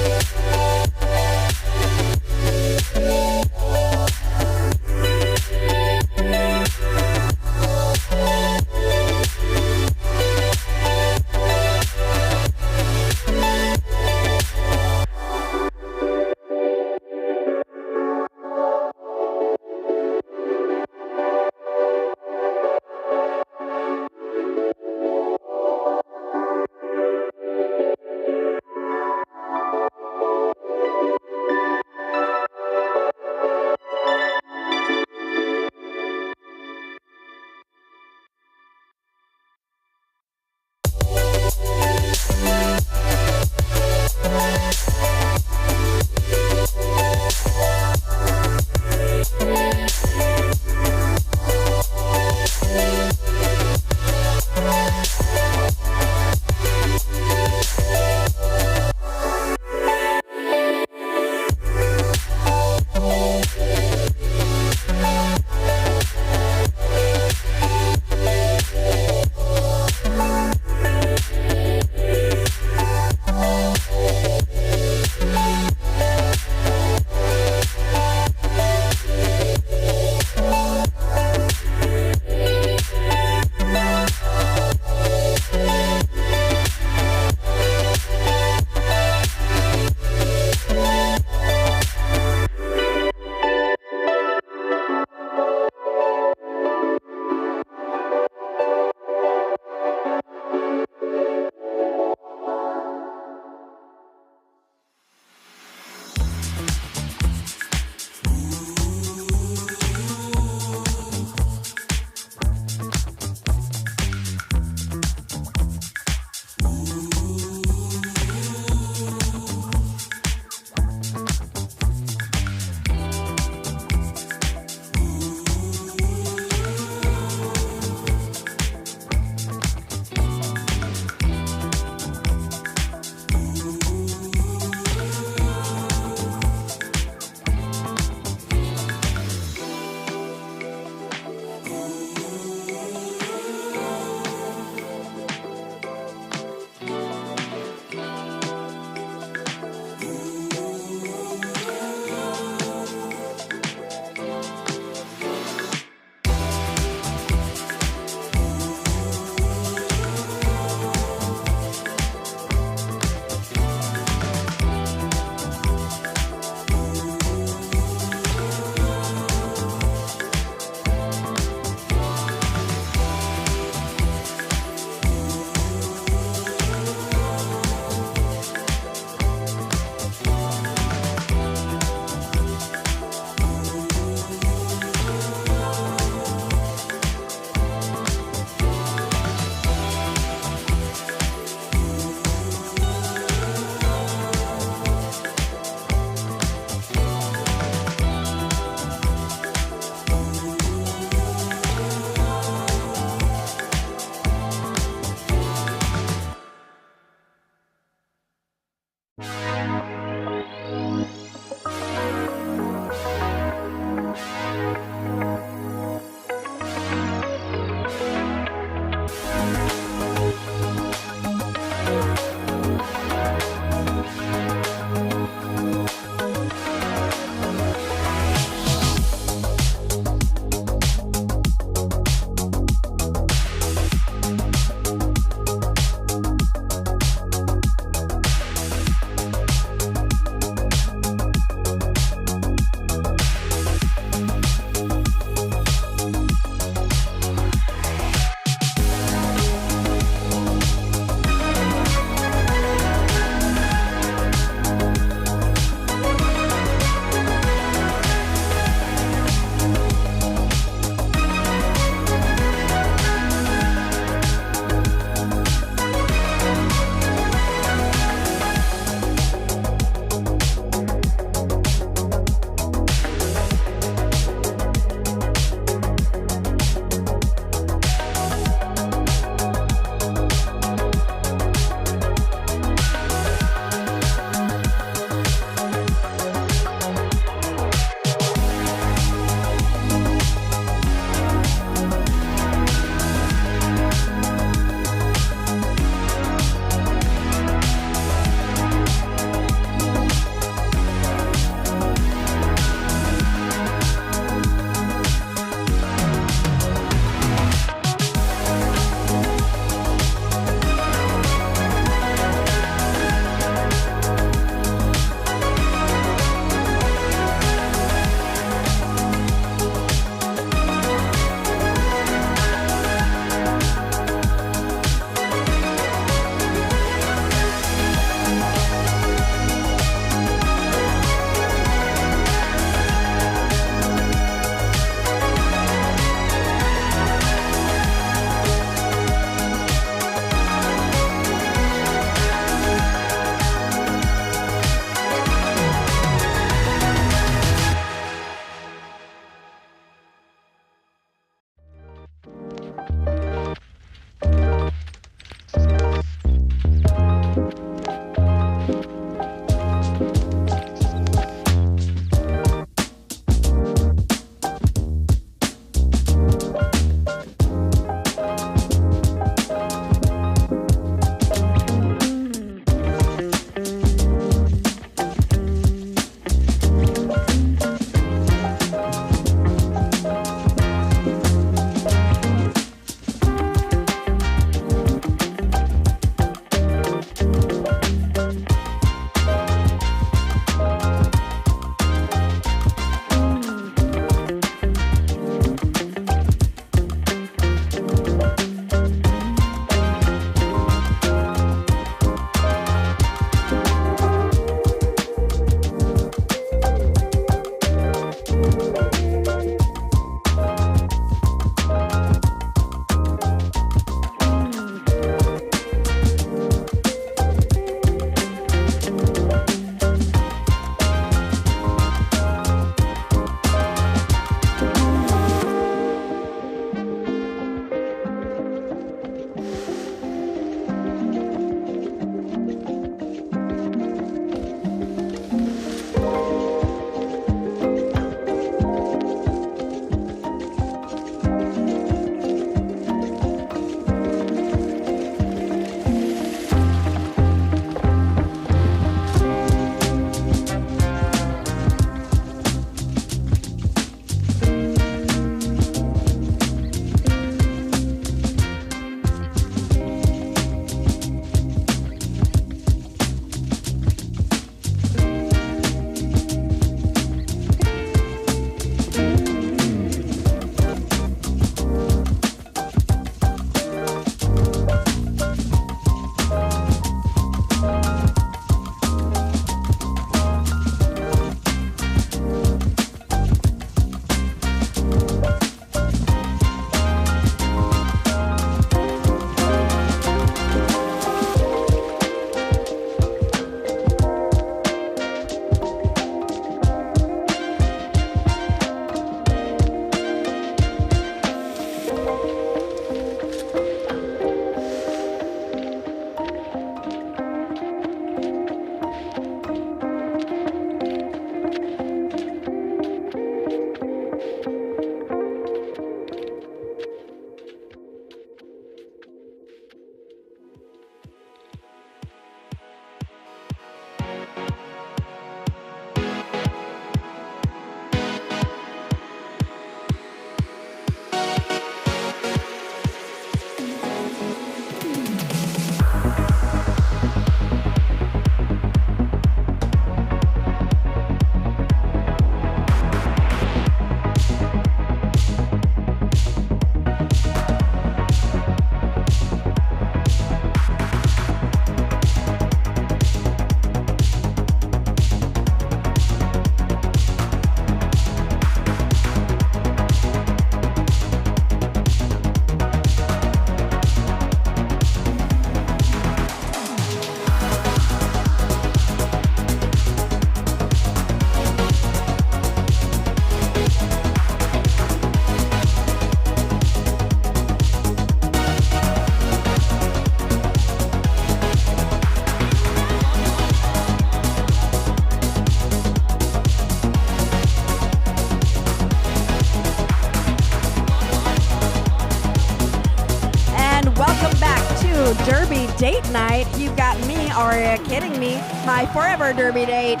to Derby Date Night. You got me, are you kidding me? My forever Derby date,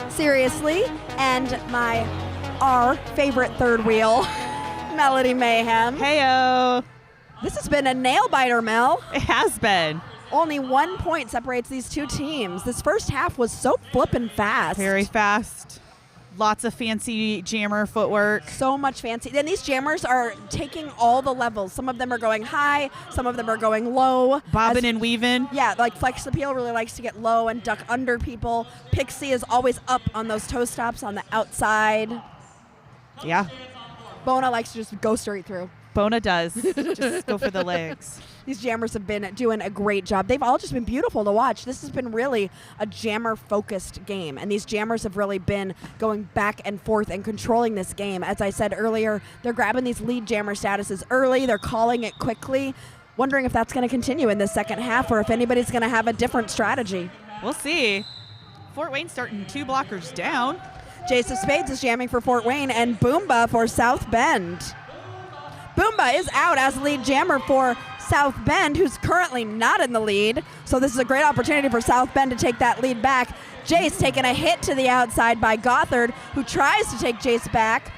seriously, and our favorite third wheel, Melody Mayhem. Heyo. This has been a nail biter, Mel. It has been. Only 1 point separates these two teams. This first half was so flippin' fast. Very fast. Lots of fancy jammer footwork. So much fancy. And these jammers are taking all the levels. Some of them are going high. Some of them are going low. Bobbing and weaving. Yeah, like Flex Appeal really likes to get low and duck under people. Pixie is always up on those toe stops on the outside. Yeah. Bona likes to just go straight through. Bona does. Just go for the legs. These jammers have been doing a great job. They've all just been beautiful to watch. This has been really a jammer-focused game, and these jammers have really been going back and forth and controlling this game. As I said earlier, they're grabbing these lead jammer statuses early. They're calling it quickly, wondering if that's going to continue in the second half or if anybody's going to have a different strategy. We'll see. Fort Wayne starting 2 blockers down. Jace of Spades is jamming for Fort Wayne, and Boomba for South Bend. Boomba is out as lead jammer for South Bend, who's currently not in the lead. So this is a great opportunity for South Bend to take that lead back. Jace taking a hit to the outside by Gothard, who tries to take Jace back.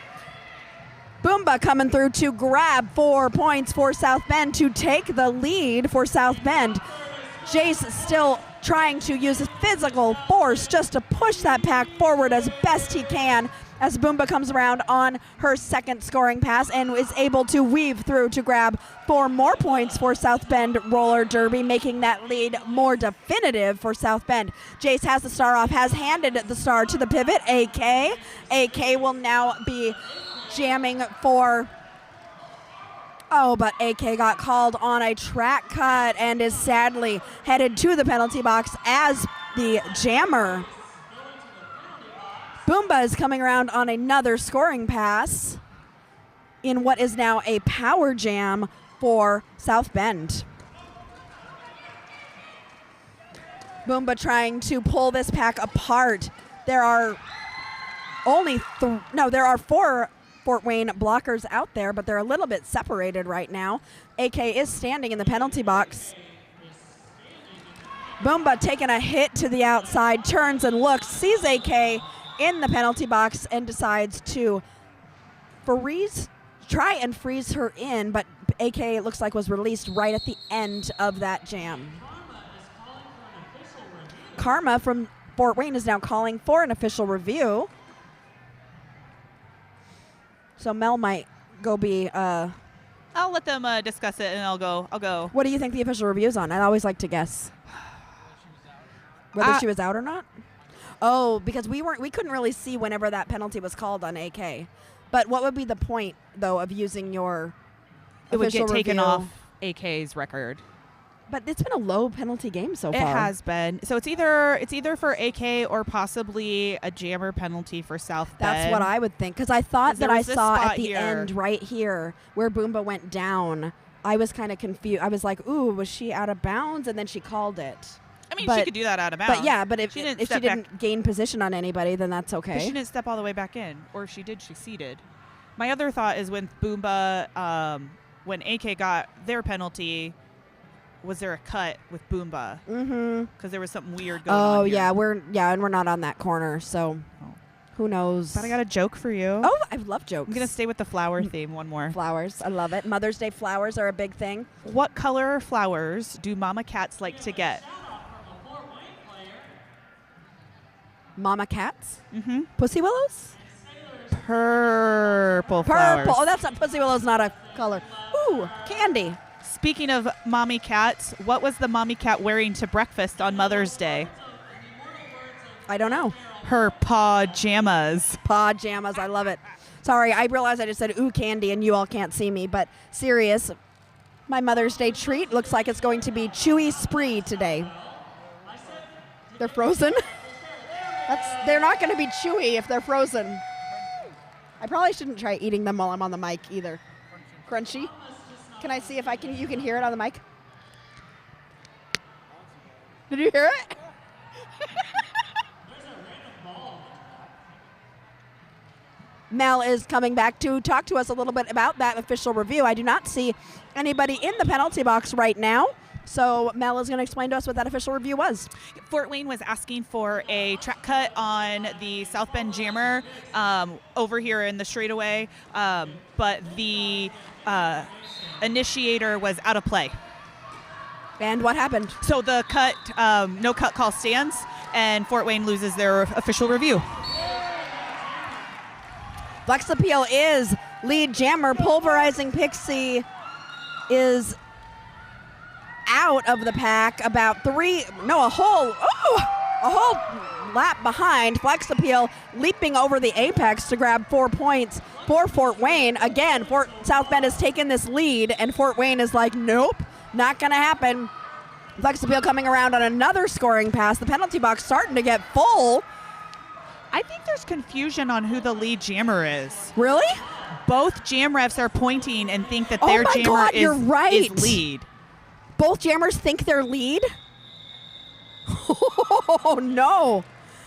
Boomba coming through to grab 4 points for South Bend to take the lead for South Bend. Jace still trying to use his physical force just to push that pack forward as best he can, as Boomba comes around on her second scoring pass and is able to weave through to grab 4 more points for South Bend roller derby, making that lead more definitive for South Bend. Jace has the star off, has handed the star to the pivot, AK. AK will now be jamming for... Oh, but AK got called on a track cut and is sadly headed to the penalty box as the jammer. Boomba is coming around on another scoring pass in what is now a power jam for South Bend. Boomba trying to pull this pack apart. There are there are 4 Fort Wayne blockers out there, but they're a little bit separated right now. AK is standing in the penalty box. Boomba taking a hit to the outside, turns and looks, sees AK in the penalty box and decides to try and freeze her in, but AK, it looks like, was released right at the end of that jam. Karma from Fort Wayne is now calling for an official review. So Mel might go be... I'll let them discuss it, and I'll go. What do you think the official review is on? I always like to guess. Whether she was out or not? Oh, because we couldn't really see whenever that penalty was called on AK. But what would be the point, though, of using your It would official get taken review? off AK's record. But it's been a low penalty game so far. It has been. So it's either for AK or possibly a jammer penalty for South Bend. That's what I would think, because I thought 'Cause there that I was this saw spot at the here. end right here where Boomba went down. I was kind of confused. I was like, ooh, was she out of bounds? And then she called it. I mean, But- she could do that out of bounds. But yeah, but if She she didn't didn't, step back. gain position on anybody, then that's 'Cause okay. she didn't step all the way back in. Or if she did, she seated. My other thought is when Boomba, when AK got their penalty, was there a cut with Boomba? Mm-hmm. Because there was something weird going on. Oh, here. yeah, and we're not on that corner, so Oh. who knows? But I got a joke for you. Oh, I love jokes. I'm going to stay with the flower theme one more. Flowers, I love it. Mother's Day flowers are a big thing. What color flowers do mama cats like to get? Mama cats? Mm-hmm. Pussy willows? Purple flowers. Purple. Oh, that's not pussy willow's not a color. Ooh, candy. Speaking of mommy cats, what was the mommy cat wearing to breakfast on Mother's Day? I don't know. Her pajamas. Pajamas. I love it. Sorry, I realized I just said ooh candy and you all can't see me, but serious. My Mother's Day treat looks like it's going to be Chewy Spree today. They're frozen? They're not going to be chewy if they're frozen. I probably shouldn't try eating them while I'm on the mic either. Crunchy? Can I see if you can hear it on the mic? Did you hear it? Mel is coming back to talk to us a little bit about that official review. I do not see anybody in the penalty box right now. So Mel is going to explain to us what that official review was. Fort Wayne was asking for a track cut on the South Bend jammer over here in the straightaway, but the initiator was out of play. And what happened? So the cut, no cut call stands, and Fort Wayne loses their official review. Flex Appeal is lead jammer. Pulverizing Pixie is out of the pack about a whole lap behind. Flex Appeal leaping over the apex to grab 4 points for Fort Wayne. Again, South Bend has taken this lead, and Fort Wayne is like, nope, not going to happen. Flex Appeal coming around on another scoring pass. The penalty box starting to get full. I think there's confusion on who the lead jammer is. Really? Both jam refs are pointing and think that their jammer God, you're right. is lead. Both jammers think they're lead? Oh, no.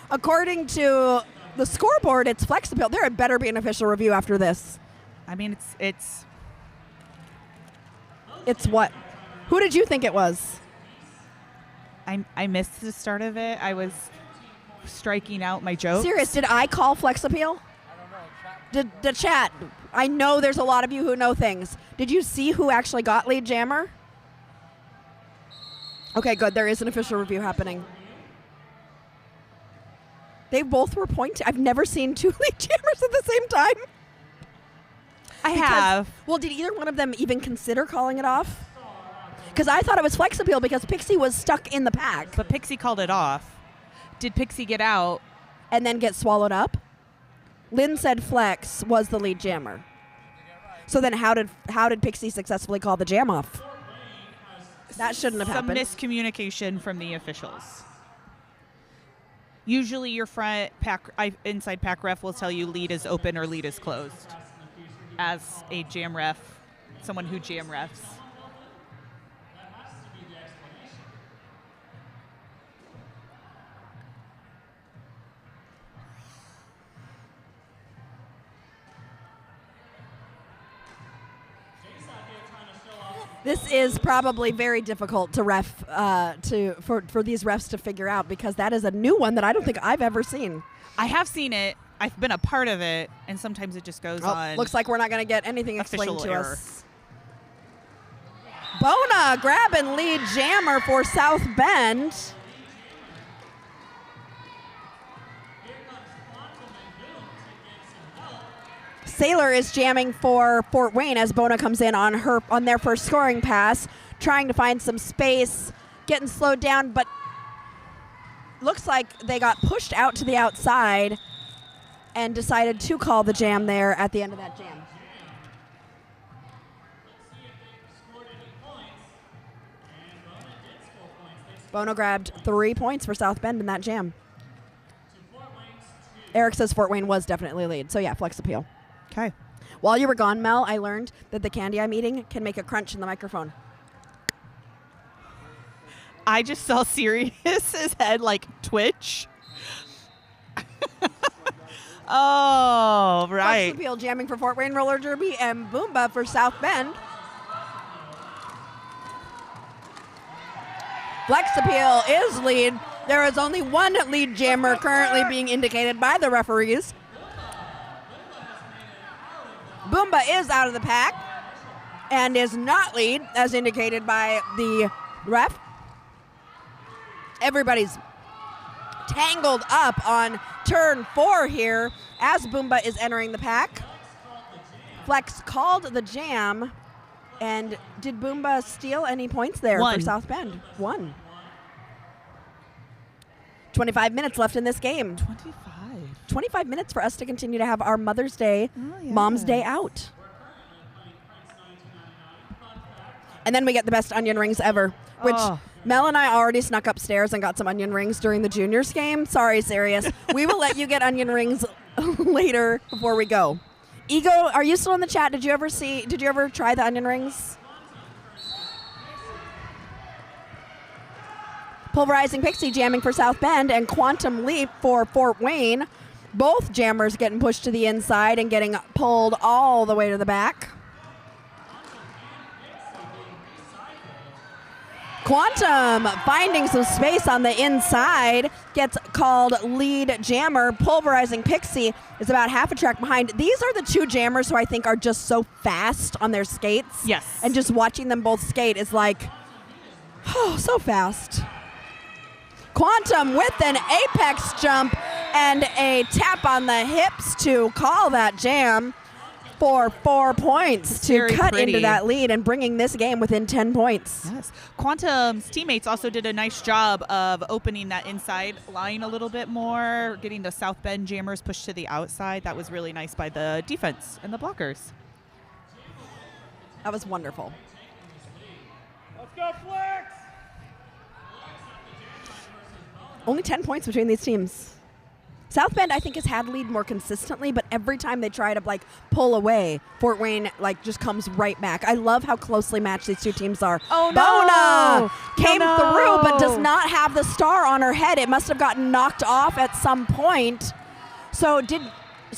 According to the scoreboard, it's Flex Appeal. There had better be an official review after this. I mean, it's what? Who did you think it was? I missed the start of it. I was striking out my jokes. Serious, did I call Flex Appeal? I don't know. The chat, I know there's a lot of you who know things. Did you see who actually got lead jammer? Okay, good. There is an official review happening. They both were pointing. I've never seen two lead jammers at the same time. I have. Well, did either one of them even consider calling it off? Because I thought it was Flex Appeal because Pixie was stuck in the pack. But Pixie called it off. Did Pixie get out? And then get swallowed up? Lynn said Flex was the lead jammer. So then how did Pixie successfully call the jam off? That shouldn't have happened. Some miscommunication from the officials. Usually your front pack, inside pack ref will tell you lead is open or lead is closed. As a jam ref, someone who jam refs. This is probably very difficult to ref for these refs to figure out because that is a new one that I don't think I've ever seen. I have seen it. I've been a part of it, and sometimes it just goes on. Looks like we're not going to get anything explained official to error. us. Bona grabbing lead jammer for South Bend. Sailor is jamming for Fort Wayne as Bona comes in on their first scoring pass, trying to find some space, getting slowed down, but looks like they got pushed out to the outside and decided to call the jam there at the end of that jam. Bona grabbed 3 points for South Bend in that jam. Eric says Fort Wayne was definitely lead, so yeah, Flex Appeal. Okay. While you were gone, Mel, I learned that the candy I'm eating can make a crunch in the microphone. I just saw Sirius's head like twitch. Oh, right. Flex Appeal jamming for Fort Wayne Roller Derby and Boomba for South Bend. Flex Appeal is lead. There is only one lead jammer currently being indicated by the referees. Boomba is out of the pack and is not lead, as indicated by the ref. Everybody's tangled up on turn 4 here as Boomba is entering the pack. Flex called the jam, and did Boomba steal any points there for South Bend? 1. 25 minutes left in this game. 25 minutes for us to continue to have our Mother's Day, Mom's Day out. And then we get the best onion rings ever, which Mel and I already snuck upstairs and got some onion rings during the juniors game. Sorry, Sirius. We will let you get onion rings later before we go. Ego, are you still in the chat? Did you ever try the onion rings? Pulverizing Pixie jamming for South Bend and Quantum Leap for Fort Wayne. Both jammers getting pushed to the inside and getting pulled all the way to the back. Quantum finding some space on the inside, gets called lead jammer. Pulverizing Pixie is about half a track behind. These are the two jammers who I think are just so fast on their skates. Yes. And just watching them both skate is like, oh, so fast. Quantum with an apex jump and a tap on the hips to call that jam for 4 points to Very cut pretty. into that lead and bringing this game within 10 points. Yes. Quantum's teammates also did a nice job of opening that inside line a little bit more, getting the South Bend jammers pushed to the outside. That was really nice by the defense and the blockers. That was wonderful. Let's go, Flex! Only 10 points between these teams. South Bend, I think, has had lead more consistently, but every time they try to pull away, Fort Wayne just comes right back. I love how closely matched these two teams are. Oh, Bona came no. through, but does not have the star on her head. It must have gotten knocked off at some point. So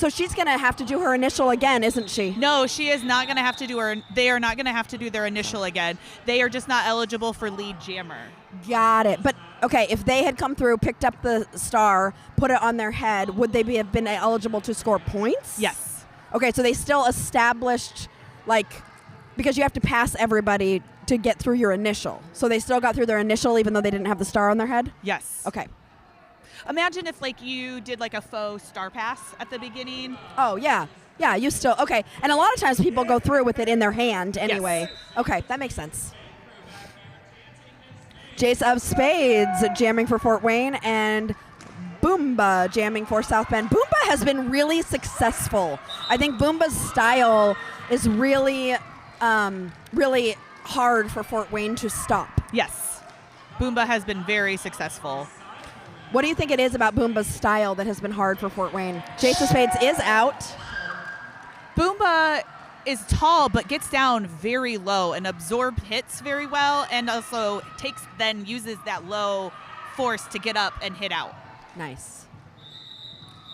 she's gonna have to do her initial again, isn't she? No, she is not going to have to do they are not going to have to do their initial again. They are just not eligible for lead jammer. Got it. But okay, if they had come through, picked up the star, put it on their head, would they have been eligible to score points? Yes. Okay, so they still established, because you have to pass everybody to get through your initial. So they still got through their initial even though they didn't have the star on their head? Yes. Okay. Imagine if you did a faux star pass at the beginning. Oh, yeah. Yeah, you still, okay. And a lot of times people go through with it in their hand anyway. Yes. Okay, that makes sense. Jace of Spades jamming for Fort Wayne and Boomba jamming for South Bend. Boomba has been really successful. I think Boomba's style is really, really hard for Fort Wayne to stop. Yes. Boomba has been very successful. What do you think it is about Boomba's style that has been hard for Fort Wayne? Jace of Spades is out. Boomba is tall but gets down very low and absorbs hits very well, and also uses that low force to get up and hit out. Nice.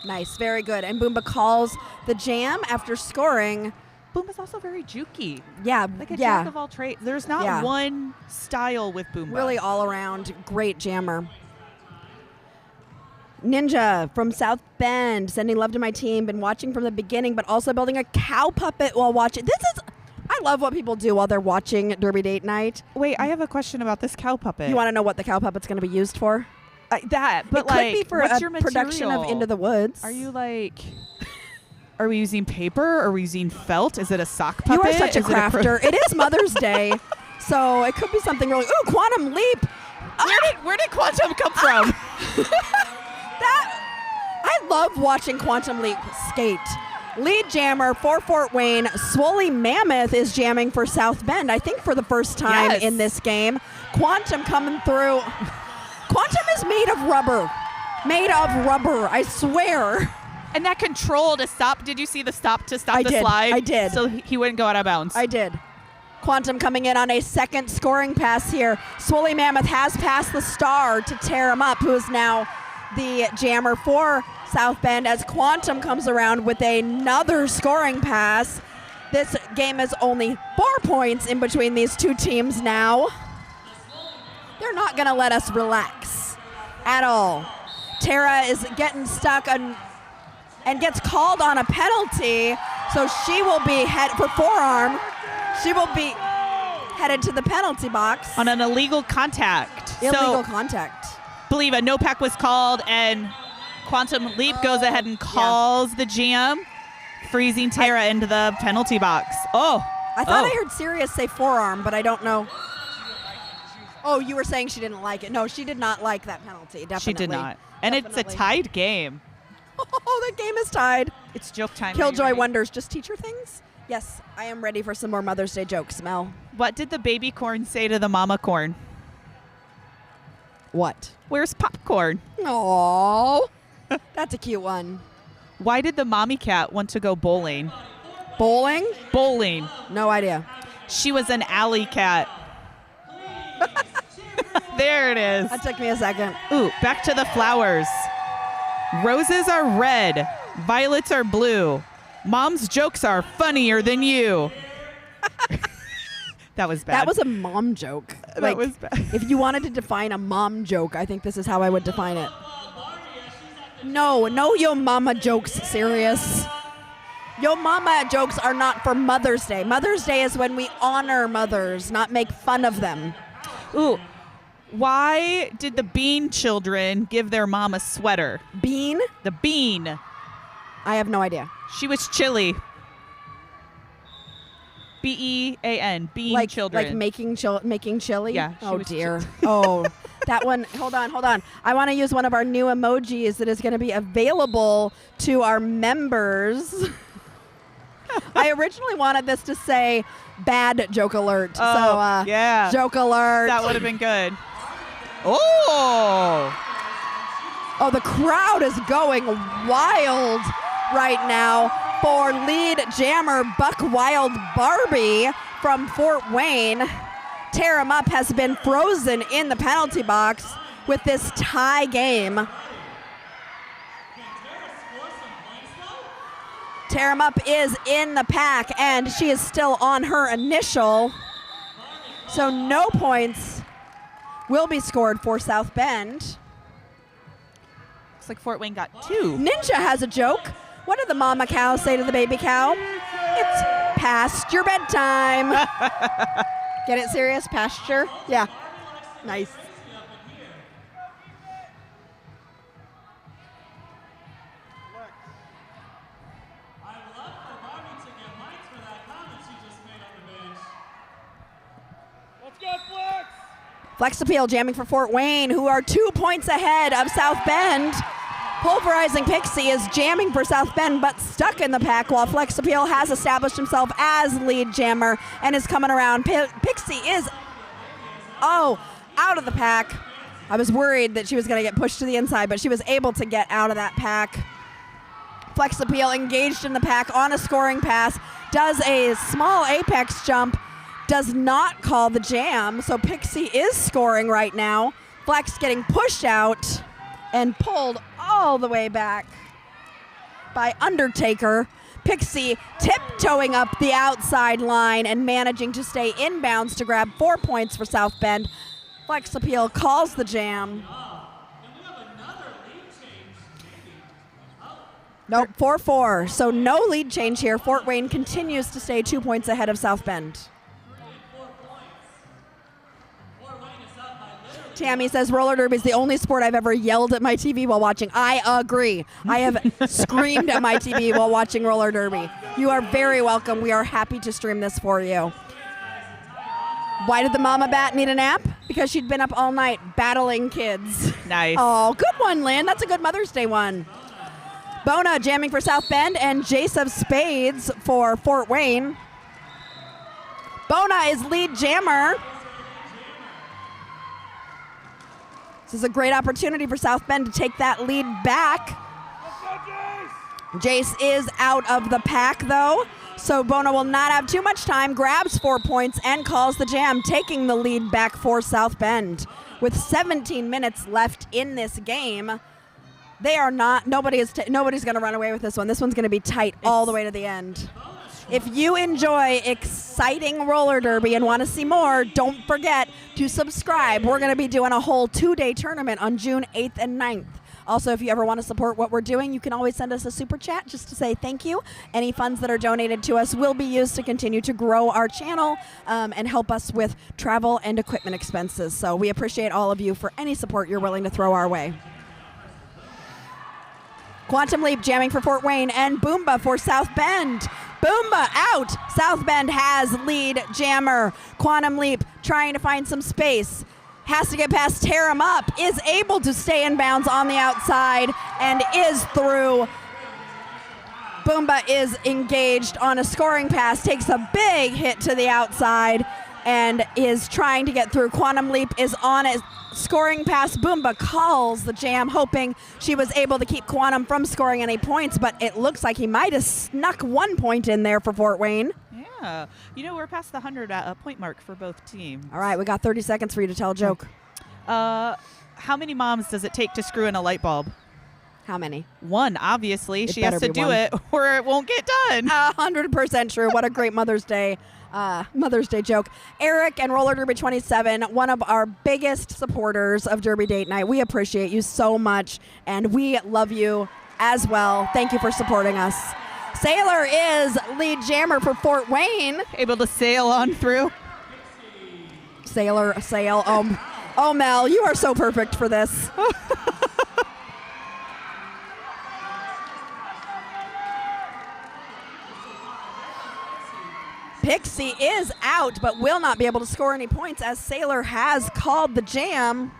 Nice, very good. And Boomba calls the jam after scoring. Boomba's also very jukey. Yeah, Like a yeah. jack of all trades. There's not one style with Boomba. Really all around great jammer. Ninja from South Bend, sending love to my team. Been watching from the beginning, but also building a cow puppet while watching. I love what people do while they're watching Derby Date Night. Wait, I have a question about this cow puppet. You want to know what the cow puppet's going to be used for? But it could be for what's a your production of material? Into the Woods. Are you are we using paper? Are we using felt? Is it a sock puppet? You are such a Is crafter. It is Mother's Day, so it could be something really. Ooh, Quantum Leap. Where did Quantum come from? I love watching Quantum Leap skate. Lead jammer for Fort Wayne. Swoley Mammoth is jamming for South Bend, I think for the first time Yes. in this game. Quantum coming through. Quantum is made of rubber. Made of rubber, I swear. And that control to stop. Did you see the stop to stop I the did. slide? I did. So he wouldn't go out of bounds. I did. Quantum coming in on a second scoring pass here. Swoley Mammoth has passed the star to tear him up, who is now the jammer for South Bend as Quantum comes around with another scoring pass. This game is only 4 points in between these two teams now. They're not going to let us relax at all. Tara is getting stuck and gets called on a penalty, so she will be for forearm. She will be headed to the penalty box. On an illegal contact. Illegal So, contact. believe a no pack was called, and Quantum Leap goes ahead and calls the jam, freezing Tara into the penalty box. Oh. I thought I heard Sirius say forearm, but I don't know. Oh, you were saying she didn't like it. No, she did not like that penalty, definitely. She did not. And it's a Definitely. tied game. Oh, the game is tied. It's joke time. Are you Killjoy ready? wonders, just teacher things? Yes, I am ready for some more Mother's Day jokes, Mel. What did the baby corn say to the mama corn? What? Where's popcorn? Oh, that's a cute one. Why did the mommy cat want to go bowling? Bowling? Bowling. No idea. She was an alley cat. There it is. That took me a second. Ooh, back to the flowers. Roses are red. Violets are blue. Mom's jokes are funnier than you. That was bad. That was a mom joke. That was bad. If you wanted to define a mom joke, I think this is how I would define it. No yo mama jokes, serious. Yo mama jokes are not for Mother's Day. Mother's Day is when we honor mothers, not make fun of them. Ooh. Why did the Bean children give their mom a sweater? Bean? The Bean. I have no idea. She was chilly. B-E-A-N. Bean children. Like making chili? Yeah. Oh, dear. Oh, that one. Hold on. I want to use one of our new emojis that is going to be available to our members. I originally wanted this to say bad joke alert. Oh, yeah. Joke alert. That would have been good. Oh. Oh, the crowd is going wild right now for lead jammer Buck Wild Barbie from Fort Wayne. Tear 'em Up has been frozen in the penalty box with this tie game. Tear 'em Up is in the pack, and she is still on her initial. So no points will be scored for South Bend. Looks like Fort Wayne got 2. Ninja has a joke. What did the mama cow say to the baby cow? It's past your bedtime. Get it serious? Pasture? Yeah. Nice. Let's go, Flex! Flex Appeal jamming for Fort Wayne, who are 2 points ahead of South Bend. Pulverizing Pixie is jamming for South Bend, but stuck in the pack, while Flex Appeal has established himself as lead jammer and is coming around. Pixie is, out of the pack. I was worried that she was going to get pushed to the inside, but she was able to get out of that pack. Flex Appeal engaged in the pack on a scoring pass, does a small apex jump, does not call the jam, so Pixie is scoring right now. Flex getting pushed out and pulled all the way back by Undertaker. Pixie tiptoeing up the outside line and managing to stay inbounds to grab 4 points for South Bend. Flex Appeal calls the jam. Nope, 4-4. So no lead change here. Fort Wayne continues to stay 2 points ahead of South Bend. Tammy says roller derby is the only sport I've ever yelled at my TV while watching. I agree. I have screamed at my TV while watching roller derby. You are very welcome. We are happy to stream this for you. Why did the mama bat need a nap? Because she'd been up all night battling kids. Nice. Oh, good one, Lynn. That's a good Mother's Day one. Bona jamming for South Bend and Jace of Spades for Fort Wayne. Bona is lead jammer. This is a great opportunity for South Bend to take that lead back. Jace is out of the pack, though, so Bona will not have too much time, grabs 4 points, and calls the jam, taking the lead back for South Bend. With 17 minutes left in this game, they are not, nobody's going to run away with this one. This one's going to be tight all the way to the end. If you enjoy exciting roller derby and want to see more, don't forget to subscribe. We're going to be doing a whole 2-day tournament on June 8th and 9th. Also, if you ever want to support what we're doing, you can always send us a super chat just to say thank you. Any funds that are donated to us will be used to continue to grow our channel and help us with travel and equipment expenses. So we appreciate all of you for any support you're willing to throw our way. Quantum Leap jamming for Fort Wayne and Boomba for South Bend. Boomba out. South Bend has lead jammer. Quantum Leap trying to find some space. Has to get past Tear 'em Up. Is able to stay in bounds on the outside and is through. Boomba is engaged on a scoring pass. Takes a big hit to the outside and is trying to get through. Quantum Leap is on a scoring pass. Boomba calls the jam, hoping she was able to keep Quantum from scoring any points, but it looks like he might have snuck 1 point in there for Fort Wayne. Yeah. You know, we're past the 100 point mark for both teams. All right, we got 30 seconds for you to tell a joke. How many moms does it take to screw in a light bulb? How many? One, obviously. She has better to be do one. it or it won't get done. 100% true. What a great Mother's Day joke. Eric and Roller Derby 27, one of our biggest supporters of Derby Date Night. We appreciate you so much, and we love you as well. Thank you for supporting us. Sailor is lead jammer for Fort Wayne. Able to sail on through. Sailor, sail. Oh, Mel, you are so perfect for this. Pixie is out, but will not be able to score any points as Sailor has called the jam,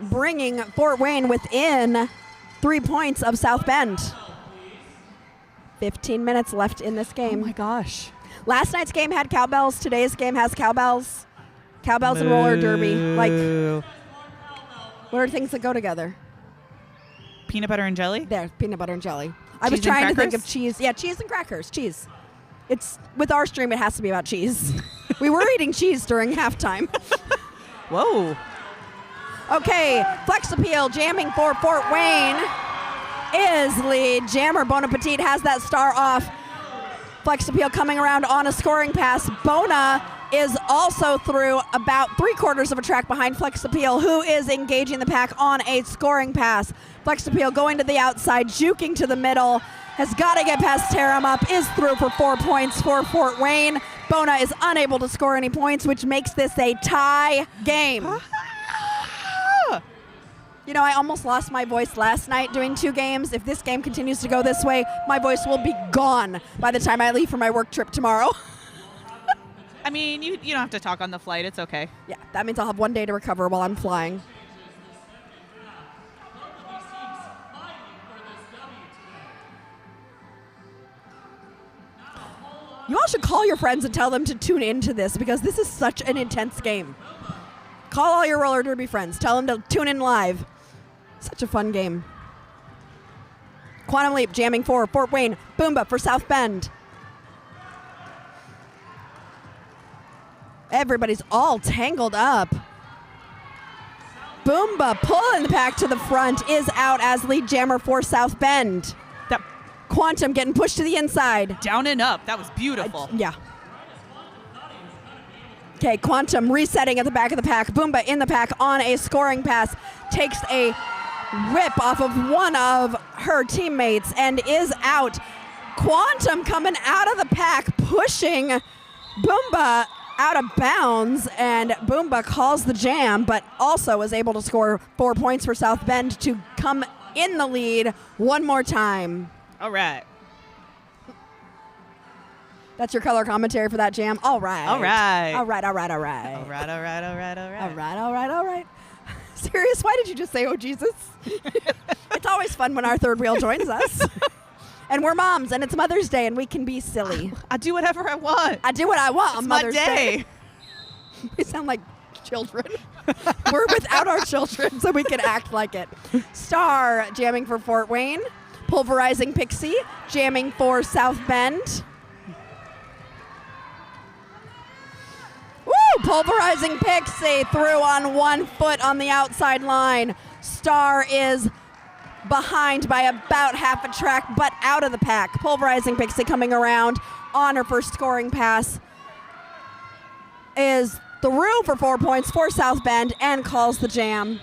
bringing Fort Wayne within 3 points of South Bend. 15 minutes left in this game. Oh my gosh. Last night's game had cowbells. Today's game has cowbells. Cowbells and roller derby. Like, what are things that go together? Peanut butter and jelly? There, peanut butter and jelly. I was Cheese and trying to think crackers? of cheese. Yeah, cheese and crackers. Cheese. It's with our stream. It has to be about cheese. We were eating cheese during halftime. Whoa. Okay, Flex Appeal jamming for Fort Wayne is lead jammer. Bon Appetit has that star off. Flex Appeal coming around on a scoring pass. Bona is also through about 3/4 of a track behind Flex Appeal, who is engaging the pack on a scoring pass. Flex Appeal going to the outside, juking to the middle, has got to get past Tear 'em Up, is through for 4 points for Fort Wayne. Bona is unable to score any points, which makes this a tie game. You know, I almost lost my voice last night doing 2 games. If this game continues to go this way, my voice will be gone by the time I leave for my work trip tomorrow. I mean, you don't have to talk on the flight. It's okay. Yeah, that means I'll have 1 day to recover while I'm flying. You all should call your friends and tell them to tune into this because this is such an intense game. Call all your roller derby friends. Tell them to tune in live. Such a fun game. Quantum Leap jamming for Fort Wayne. Boomba for South Bend. Everybody's all tangled up. Boomba pulling the pack to the front is out as lead jammer for South Bend. That Quantum getting pushed to the inside. down and up. That was beautiful. Yeah. Okay, Quantum resetting at the back of the pack. Boomba in the pack on a scoring pass. Takes a rip off of one of her teammates and is out. Quantum coming out of the pack, pushing Boomba out of bounds, and Boomba calls the jam, but also is able to score 4 points for South Bend to come in the lead one more time. All right. That's your color commentary for that jam? All right. All right. All right, all right, all right. All right, all right, all right, all right. All right, all right, all right. Serious, why did you just say, oh, Jesus? It's always fun when our third wheel joins us. And we're moms, and it's Mother's Day, and we can be silly. I do whatever I want. I do what I want on It's Mother's my Day. day. We sound like children. We're without our children, so we can act like it. Star jamming for Fort Wayne. Pulverizing Pixie jamming for South Bend. Woo! Pulverizing Pixie through on 1 foot on the outside line. Star is behind by about half a track, but out of the pack. Pulverizing Pixie coming around on her first scoring pass is through for 4 points for South Bend and calls the jam.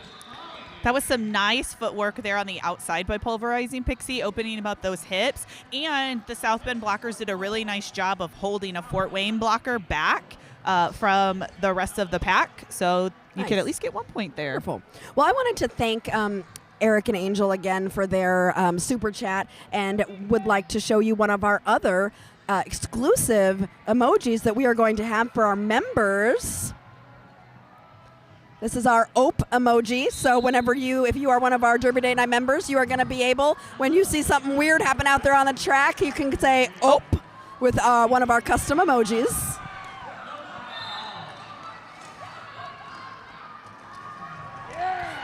That was some nice footwork there on the outside by Pulverizing Pixie, opening up those hips. And the South Bend blockers did a really nice job of holding a Fort Wayne blocker back from the rest of the pack. So you could at least get 1 point there. Wonderful. Well, I wanted to thank Eric and Angel again for their super chat, and would like to show you one of our other exclusive emojis that we are going to have for our members. This is our OPE emoji. So if you are one of our Derby Day Night members, you are going to be able, when you see something weird happen out there on the track, you can say OPE with one of our custom emojis.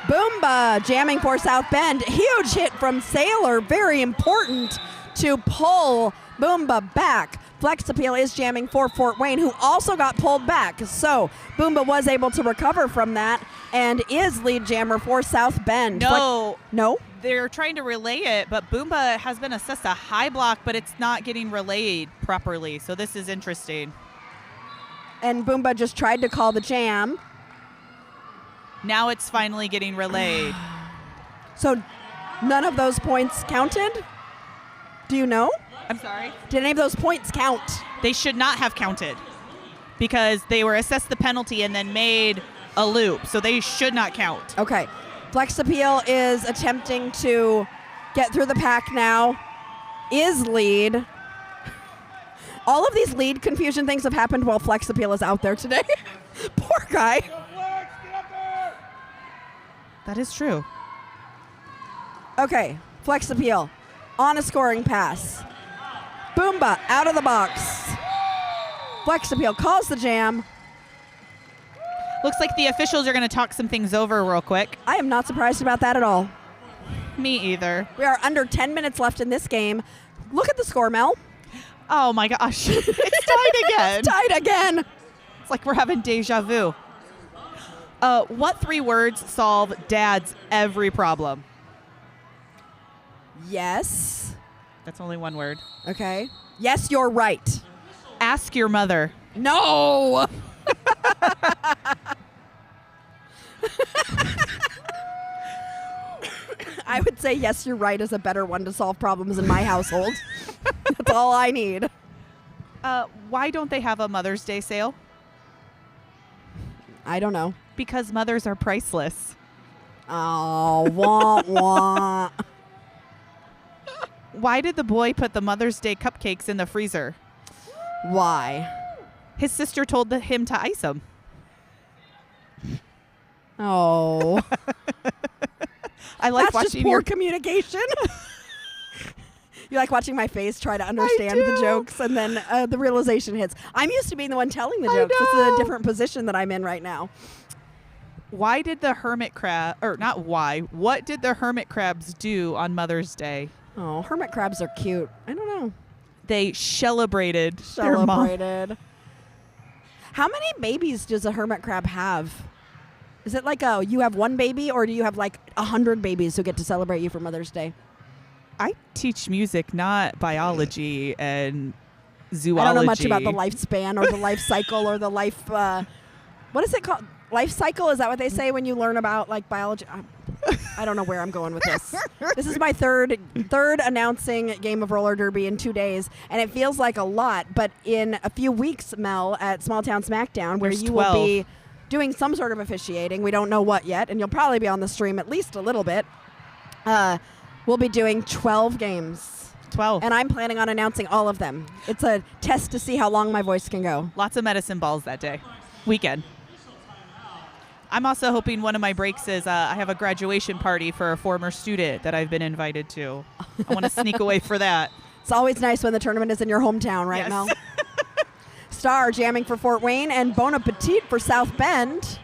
Boomba jamming for South Bend. Huge hit from Sailor. Very important to pull Boomba back. Flex Appeal is jamming for Fort Wayne, who also got pulled back. So Boomba was able to recover from that and is lead jammer for South Bend. No? They're trying to relay it, but Boomba has been assessed a high block, but it's not getting relayed properly. So this is interesting. And Boomba just tried to call the jam. Now it's finally getting relayed. So none of those points counted? Do you know? I'm sorry? Did any of those points count? They should not have counted because they were assessed the penalty and then made a loop. So they should not count. Okay. Flex Appeal is attempting to get through the pack now. Is lead. All of these lead confusion things have happened while Flex Appeal is out there today. Poor guy. Flex, get up there! That is true. Okay. Flex Appeal on a scoring pass. Boomba out of the box. Flex Appeal calls the jam. Looks like the officials are going to talk some things over real quick. I am not surprised about that at all. Me either. We are under 10 minutes left in this game. Look at the score, Mel. Oh my gosh. It's tied again. It's tied again. It's like we're having deja vu. What 3 words solve Dad's every problem? Yes. That's only 1 word. Okay. Yes, you're right. Ask your mother. No. I would say yes, you're right is a better one to solve problems in my household. That's all I need. Why don't they have a Mother's Day sale? I don't know. Because mothers are priceless. Oh, wah, wah. Why did the boy put the Mother's Day cupcakes in the freezer? Why? His sister told him to ice them. Oh. I like That's just watching poor your communication. You like watching my face try to understand the do. jokes, and then the realization hits. I'm used to being the one telling the I jokes. It's a know. different position that I'm in right now. Why did the hermit crab, or not why, what did the hermit crabs do on Mother's Day? Oh, hermit crabs are cute. I don't know. They celebrated their mom. Celebrated. How many babies does a hermit crab have? Is it like you have one baby, or do you have like 100 babies who get to celebrate you for Mother's Day? I teach music, not biology and zoology. I don't know much about the lifespan or the life cycle or the life. What is it called? Life cycle? Is that what they say when you learn about like biology? I don't know where I'm going with this. This is my third announcing Game of Roller Derby in 2 days, and it feels like a lot. But in a few weeks, Mel, at Small Town Smackdown, where There's you 12. will be doing some sort of officiating, we don't know what yet, and you'll probably be on the stream at least a little bit. We'll be doing 12 games. 12. And I'm planning on announcing all of them. It's a test to see how long my voice can go. Lots of medicine balls that day. Weekend. I'm also hoping one of my breaks is I have a graduation party for a former student that I've been invited to. I want to sneak away for that. It's always nice when the tournament is in your hometown, right, Yes. Mel? Star jamming for Fort Wayne and Bon Appetit for South Bend.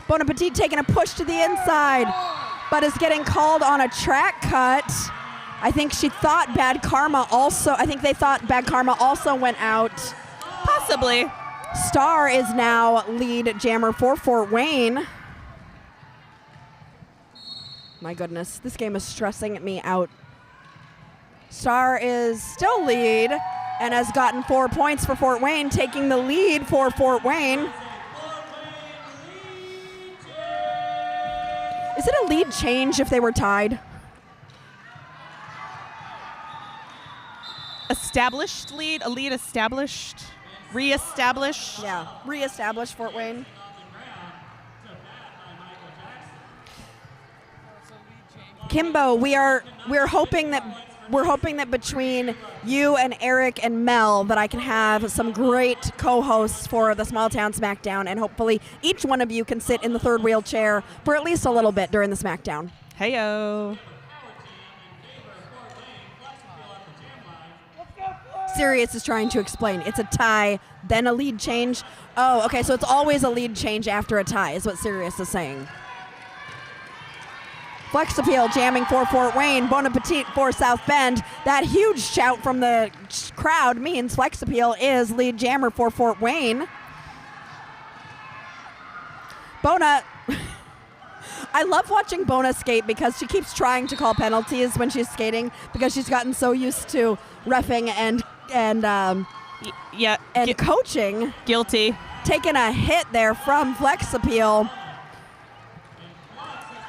Bon Appetit taking a push to the inside, but is getting called on a track cut. I think they thought Bad Karma also went out. Possibly. Star is now lead jammer for Fort Wayne. My goodness, this game is stressing me out. Star is still lead and has gotten 4 points for Fort Wayne, taking the lead for Fort Wayne. Is it a lead change if they were tied? Established lead? A lead established? Re-established? Yeah, re-establish Fort Wayne. Kimbo, we're hoping that between you and Eric and Mel that I can have some great co-hosts for the Small Town Smackdown, and hopefully each one of you can sit in the third wheel chair for at least a little bit during the Smackdown. Heyo. Sirius is trying to explain. It's a tie, then a lead change. Oh, okay, so it's always a lead change after a tie is what Sirius is saying. Flex Appeal jamming for Fort Wayne. Bon Appetit for South Bend. That huge shout from the crowd means Flex Appeal is lead jammer for Fort Wayne. Bona, I love watching Bona skate because she keeps trying to call penalties when she's skating because she's gotten so used to reffing and coaching. Guilty. Taking a hit there from Flex Appeal.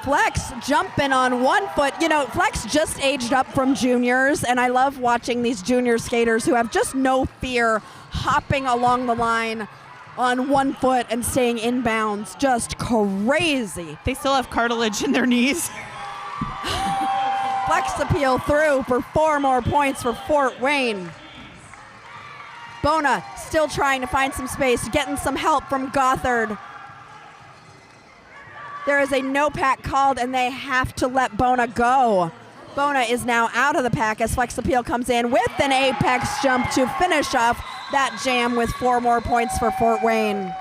Flex jumping on 1 foot. You know, Flex just aged up from juniors, and I love watching these junior skaters who have just no fear hopping along the line on 1 foot and staying in bounds. Just crazy. They still have cartilage in their knees. Flex Appeal through for 4 more points for Fort Wayne. Bona still trying to find some space, getting some help from Gothard. There is a no pack called, and they have to let Bona go. Bona is now out of the pack as Flex Appeal comes in with an apex jump to finish off that jam with 4 more points for Fort Wayne. Ladies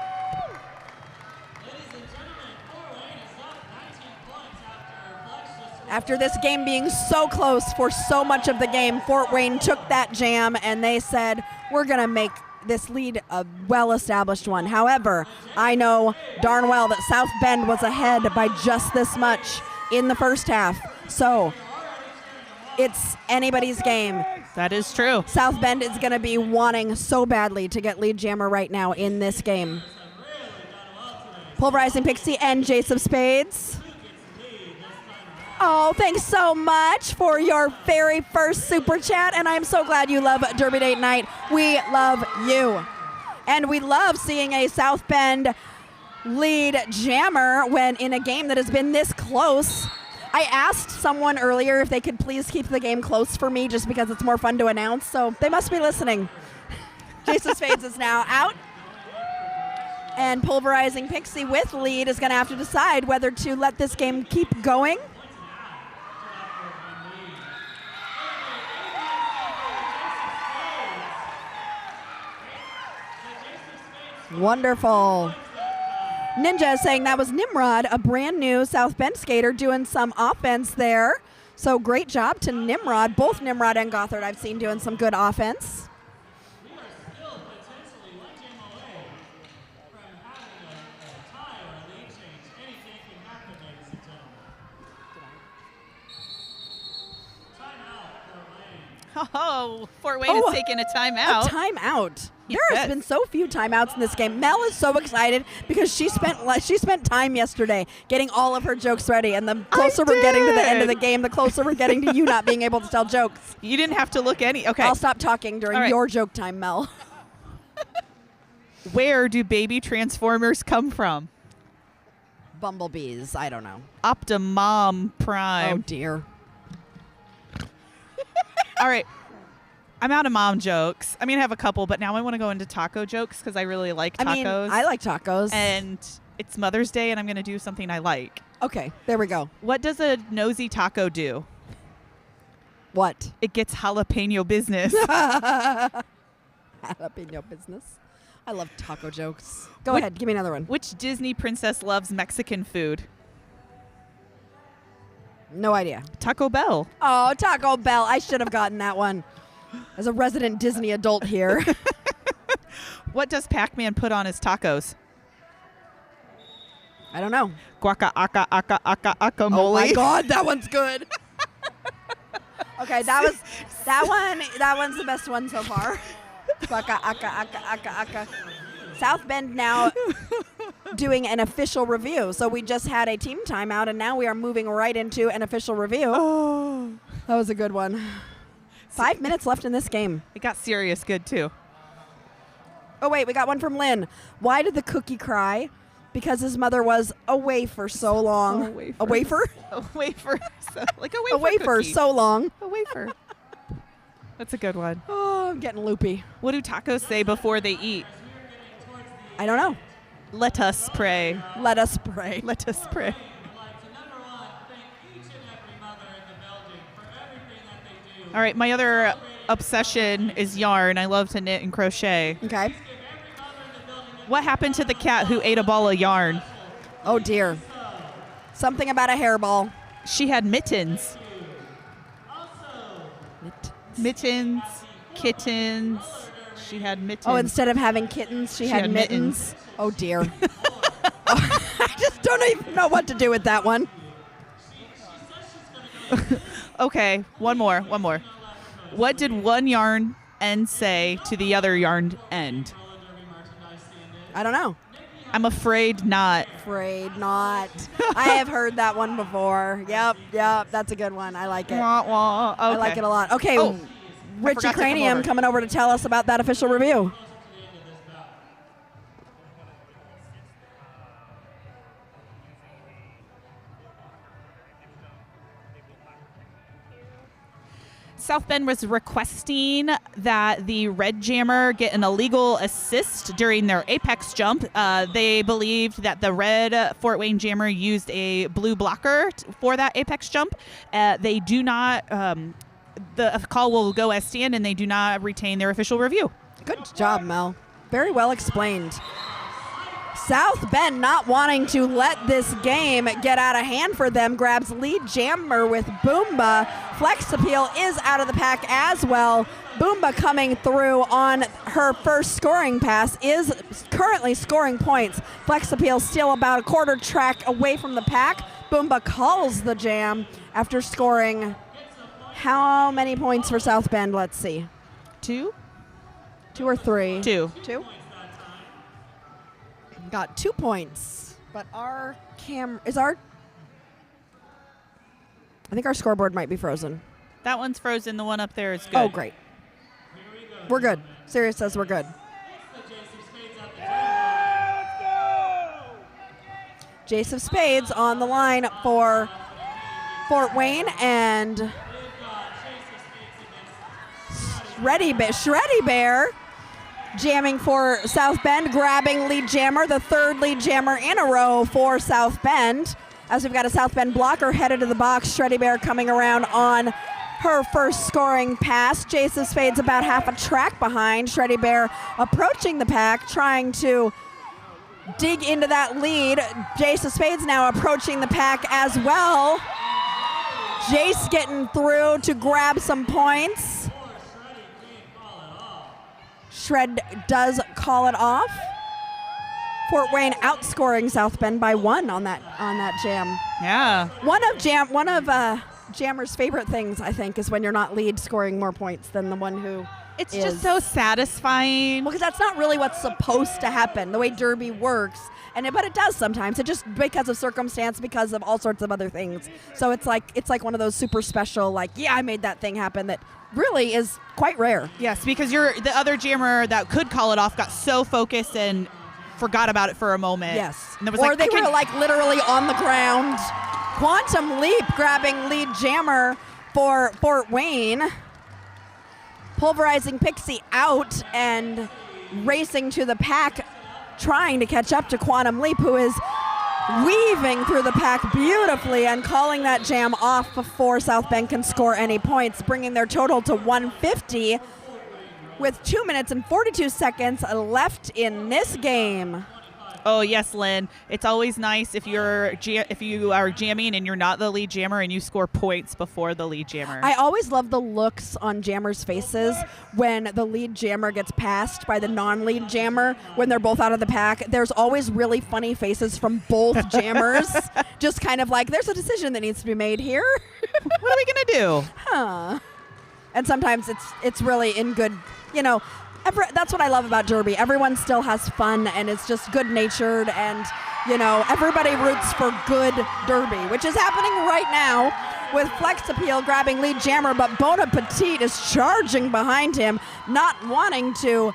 and gentlemen, Fort Wayne is up 19 points after Flex just After this game being so close for so much of the game, Fort Wayne took that jam and they said, we're going to make this lead a well-established one. However, I know darn well that South Bend was ahead by just this much in the first half. So it's anybody's game. That is true. South Bend is going to be wanting so badly to get lead jammer right now in this game. Pulverizing Pixie and Jace of Spades. Oh, thanks so much for your very first super chat, and I'm so glad you love Derby Date Night. We love you. And we love seeing a South Bend lead jammer when in a game that has been this close. I asked someone earlier if they could please keep the game close for me just because it's more fun to announce, so they must be listening. Jace of Spades is now out. And Pulverizing Pixie with lead is going to have to decide whether to let this game keep going. Wonderful. Ninja is saying that was Nimrod, a brand new South Bend skater doing some offense there. So great job to Nimrod. Both Nimrod and Gothard I've seen doing some good offense. we are still potentially one game away from having a tie or a lead change. Anything can happen, ladies and gentlemen. Timeout, Fort Wayne. Oh, Fort Wayne is taking a timeout. A timeout. There Yes. has been so few timeouts in this game. Mel is so excited because she spent time yesterday getting all of her jokes ready, and the closer we're getting to the end of the game, the closer we're getting to you not being able to tell jokes. You didn't have to look any. Okay. I'll stop talking during All right. your joke time, Mel. Where do baby transformers come from? Bumblebees. I don't know. Optimum Oh, Prime. dear. All right. I'm out of mom jokes. I mean, I have a couple, but now I want to go into taco jokes because I really like tacos. I mean, I like tacos. And it's Mother's Day, and I'm going to do something I like. Okay, there we go. What does a nosy taco do? What? It gets jalapeno business. Jalapeno business. I love taco jokes. Go ahead, give me another one. Which Disney princess loves Mexican food? No idea. Taco Bell. Oh, Taco Bell. I should have gotten that one. As a resident Disney adult here. What does Pac-Man put on his tacos? I don't know. Guaca, aka, aka, aka, aka, Oh my God, that one's good. Okay, that one's the best one so far. Aka, aka, aka, aka, aka. South Bend now doing an official review. So we just had a team timeout, and now we are moving right into an official review. Oh. That was a good one. 5 minutes left in this game. It got serious good, too. Oh, wait, we got one from Lynn. Why did the cookie cry? Because his mother was away for so long. A wafer. A wafer? A wafer. Like a wafer A wafer cookie. so long. A wafer. That's a good one. Oh, I'm getting loopy. What do tacos say before they eat? I don't know. Let us pray. Let us pray. Let us pray. I'd like to, number one, thank each and every mother in the building for everything that they do. All right, my other obsession is yarn. I love to knit and crochet. Okay. What happened to the cat who ate a ball of yarn? Oh, dear. Something about a hairball. She had mittens. Mittens, kittens. She had mittens. Oh, instead of having kittens, she had mittens. Oh, dear. I just don't even know what to do with that one. Okay, one more. What did one yarn end say to the other yarn end? I don't know. I'm afraid not. Afraid not. I have heard that one before. Yep. That's a good one. I like it. Wah, wah. Okay. I like it a lot. Okay, Oh, Richie forgot to come Cranium over. coming over to tell us about that official review. South Bend was requesting that the red jammer get an illegal assist during their apex jump. They believed that the red Fort Wayne jammer used a blue blocker for that apex jump. They do not, the call will go as stand, and they do not retain their official review. Good job, Mel. Very well explained. South Bend, not wanting to let this game get out of hand for them, grabs lead jammer with Boomba. Flex Appeal is out of the pack as well. Boomba coming through on her first scoring pass is currently scoring points. Flex Appeal still about a quarter track away from the pack. Boomba calls the jam after scoring how many points for South Bend? Let's see. 2? 2 or 3? 2. 2? Got 2 points, but our I think our scoreboard might be frozen. That one's frozen. The one up there is good. Oh, great. We're good. Sirius says we're good. Jace of Spades on the line for Fort Wayne, and Shreddy Bear jamming for South Bend, grabbing lead jammer, the third lead jammer in a row for South Bend. As we've got a South Bend blocker headed to the box, Shreddy Bear coming around on her first scoring pass. Jace of Spades about half a track behind. Shreddy Bear approaching the pack, trying to dig into that lead. Jace of Spades now approaching the pack as well. Jace getting through to grab some points. Shred does call it off. Fort Wayne outscoring South Bend by 1 on that jam. Yeah. One of Jammer's favorite things, I think, is when you're not lead scoring more points than the one who It's is. just so satisfying. Well, because that's not really what's supposed to happen, the way Derby works. But it does sometimes. It just because of circumstance, because of all sorts of other things. So it's like one of those super special, like, yeah, I made that thing happen, that really is quite rare. Yes, because the other jammer that could call it off got so focused and forgot about it for a moment. Yes. And it was or like, they were like literally on the ground. Quantum Leap grabbing lead jammer for Fort Wayne. Pulverizing Pixie out and racing to the pack, trying to catch up to Quantum Leap, who is weaving through the pack beautifully and calling that jam off before South Bend can score any points, bringing their total to 150 with 2 minutes and 42 seconds left in this game. Oh yes, Lynn. It's always nice if you are jamming and you're not the lead jammer and you score points before the lead jammer. I always love the looks on jammers' faces when the lead jammer gets passed by the non-lead jammer when they're both out of the pack. There's always really funny faces from both jammers, just kind of like, there's a decision that needs to be made here. What are we gonna do? Huh. And sometimes it's really in good, that's what I love about Derby. Everyone still has fun and it's just good-natured, and everybody roots for good Derby, which is happening right now with Flex Appeal grabbing lead jammer, but Bon Appetit is charging behind him, not wanting to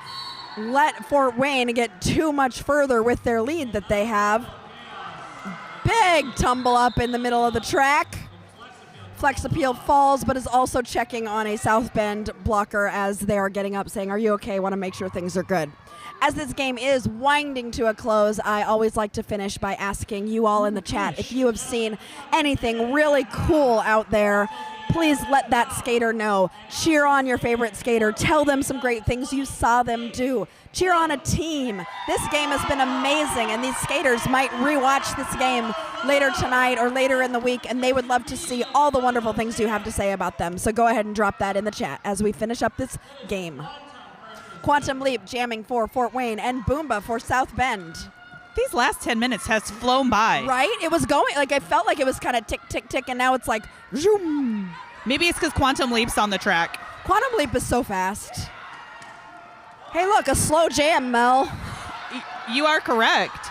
let Fort Wayne get too much further with their lead that they have. Big tumble up in the middle of the track. Flex Appeal falls, but is also checking on a South Bend blocker as they are getting up, saying, "Are you okay? Want to make sure things are good." As this game is winding to a close, I always like to finish by asking you all in the chat if you have seen anything really cool out there. Please let that skater know. Cheer on your favorite skater. Tell them some great things you saw them do. Cheer on a team. This game has been amazing, and these skaters might rewatch this game later tonight or later in the week, and they would love to see all the wonderful things you have to say about them. So go ahead and drop that in the chat as we finish up this game. Quantum Leap jamming for Fort Wayne and Boomba for South Bend. These last 10 minutes has flown by. Right? It was going, like, I felt like it was kind of tick, tick, tick, and now it's like, zoom. Maybe it's because Quantum Leap's on the track. Quantum Leap is so fast. Hey, look, a slow jam, Mel. You are correct.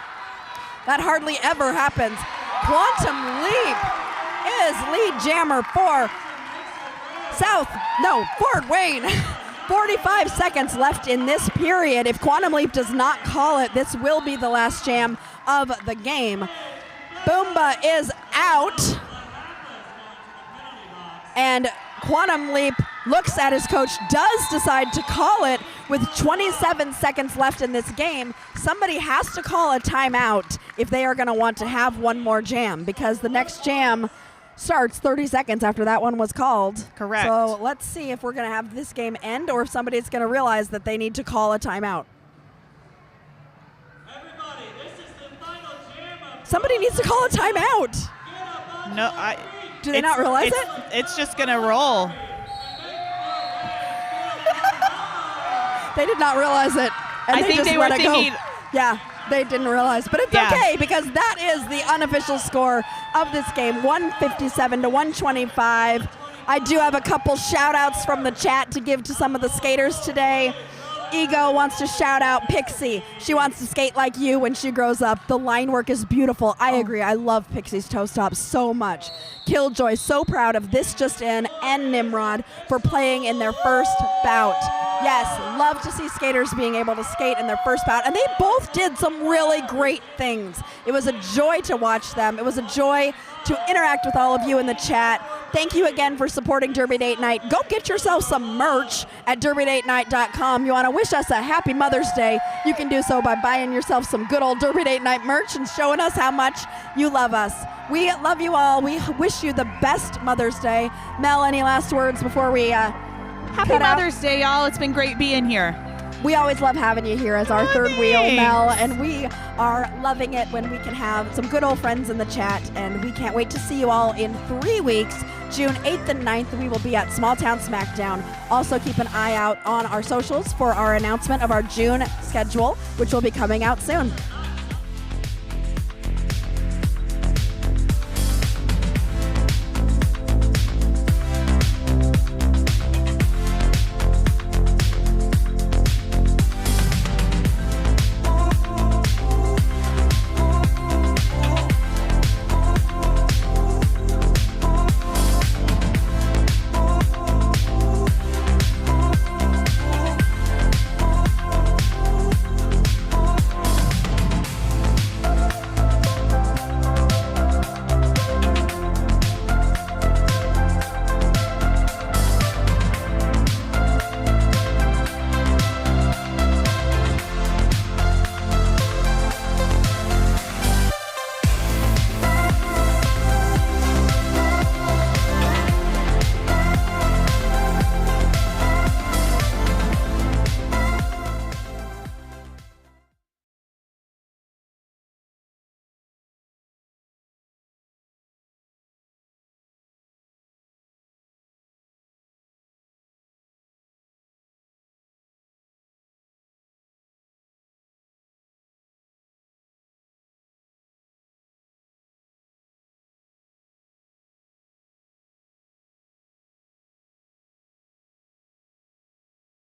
That hardly ever happens. Quantum Leap is lead jammer for Fort Wayne. 45 seconds left in this period. If Quantum Leap does not call it, this will be the last jam of the game. Boomba is out. And Quantum Leap looks at his coach, does decide to call it with 27 seconds left in this game. Somebody has to call a timeout if they are going to want to have one more jam, because the next jam starts 30 seconds after that one was called. Correct. So let's see if we're going to have this game end or if somebody's going to realize that they need to call a timeout. Everybody, this is the final jam of Somebody needs to call a timeout. No, Do they not realize it? It's just going to roll. They did not realize it. And I think just they were let it go. thinking. Yeah, they didn't realize. But it's Yeah. okay, because that is the unofficial score of this game, 157 to 125. I do have a couple shout-outs from the chat to give to some of the skaters today. Ego wants to shout out Pixie. She wants to skate like you when she grows up. The line work is beautiful. I agree. I love Pixie's toe stop so much. Killjoy, so proud of This Just In and Nimrod for playing in their first bout. Yes, love to see skaters being able to skate in their first bout. And they both did some really great things. It was a joy to watch them. It was a joy to interact with all of you in the chat. Thank you again for supporting Derby Date Night. Go get yourself some merch at derbydatenight.com. You want to wish us a happy Mother's Day, you can do so by buying yourself some good old Derby Date Night merch and showing us how much you love us. We love you all. We wish you the best Mother's Day. Mel, any last words before we Happy cut out? Mother's Day, y'all. It's been great being here. We always love having you here as our third wheel, thanks. Mel, and we are loving it when we can have some good old friends in the chat, and we can't wait to see you all in 3 weeks. June 8th and 9th, we will be at Small Town Smackdown. Also keep an eye out on our socials for our announcement of our June schedule, which will be coming out soon.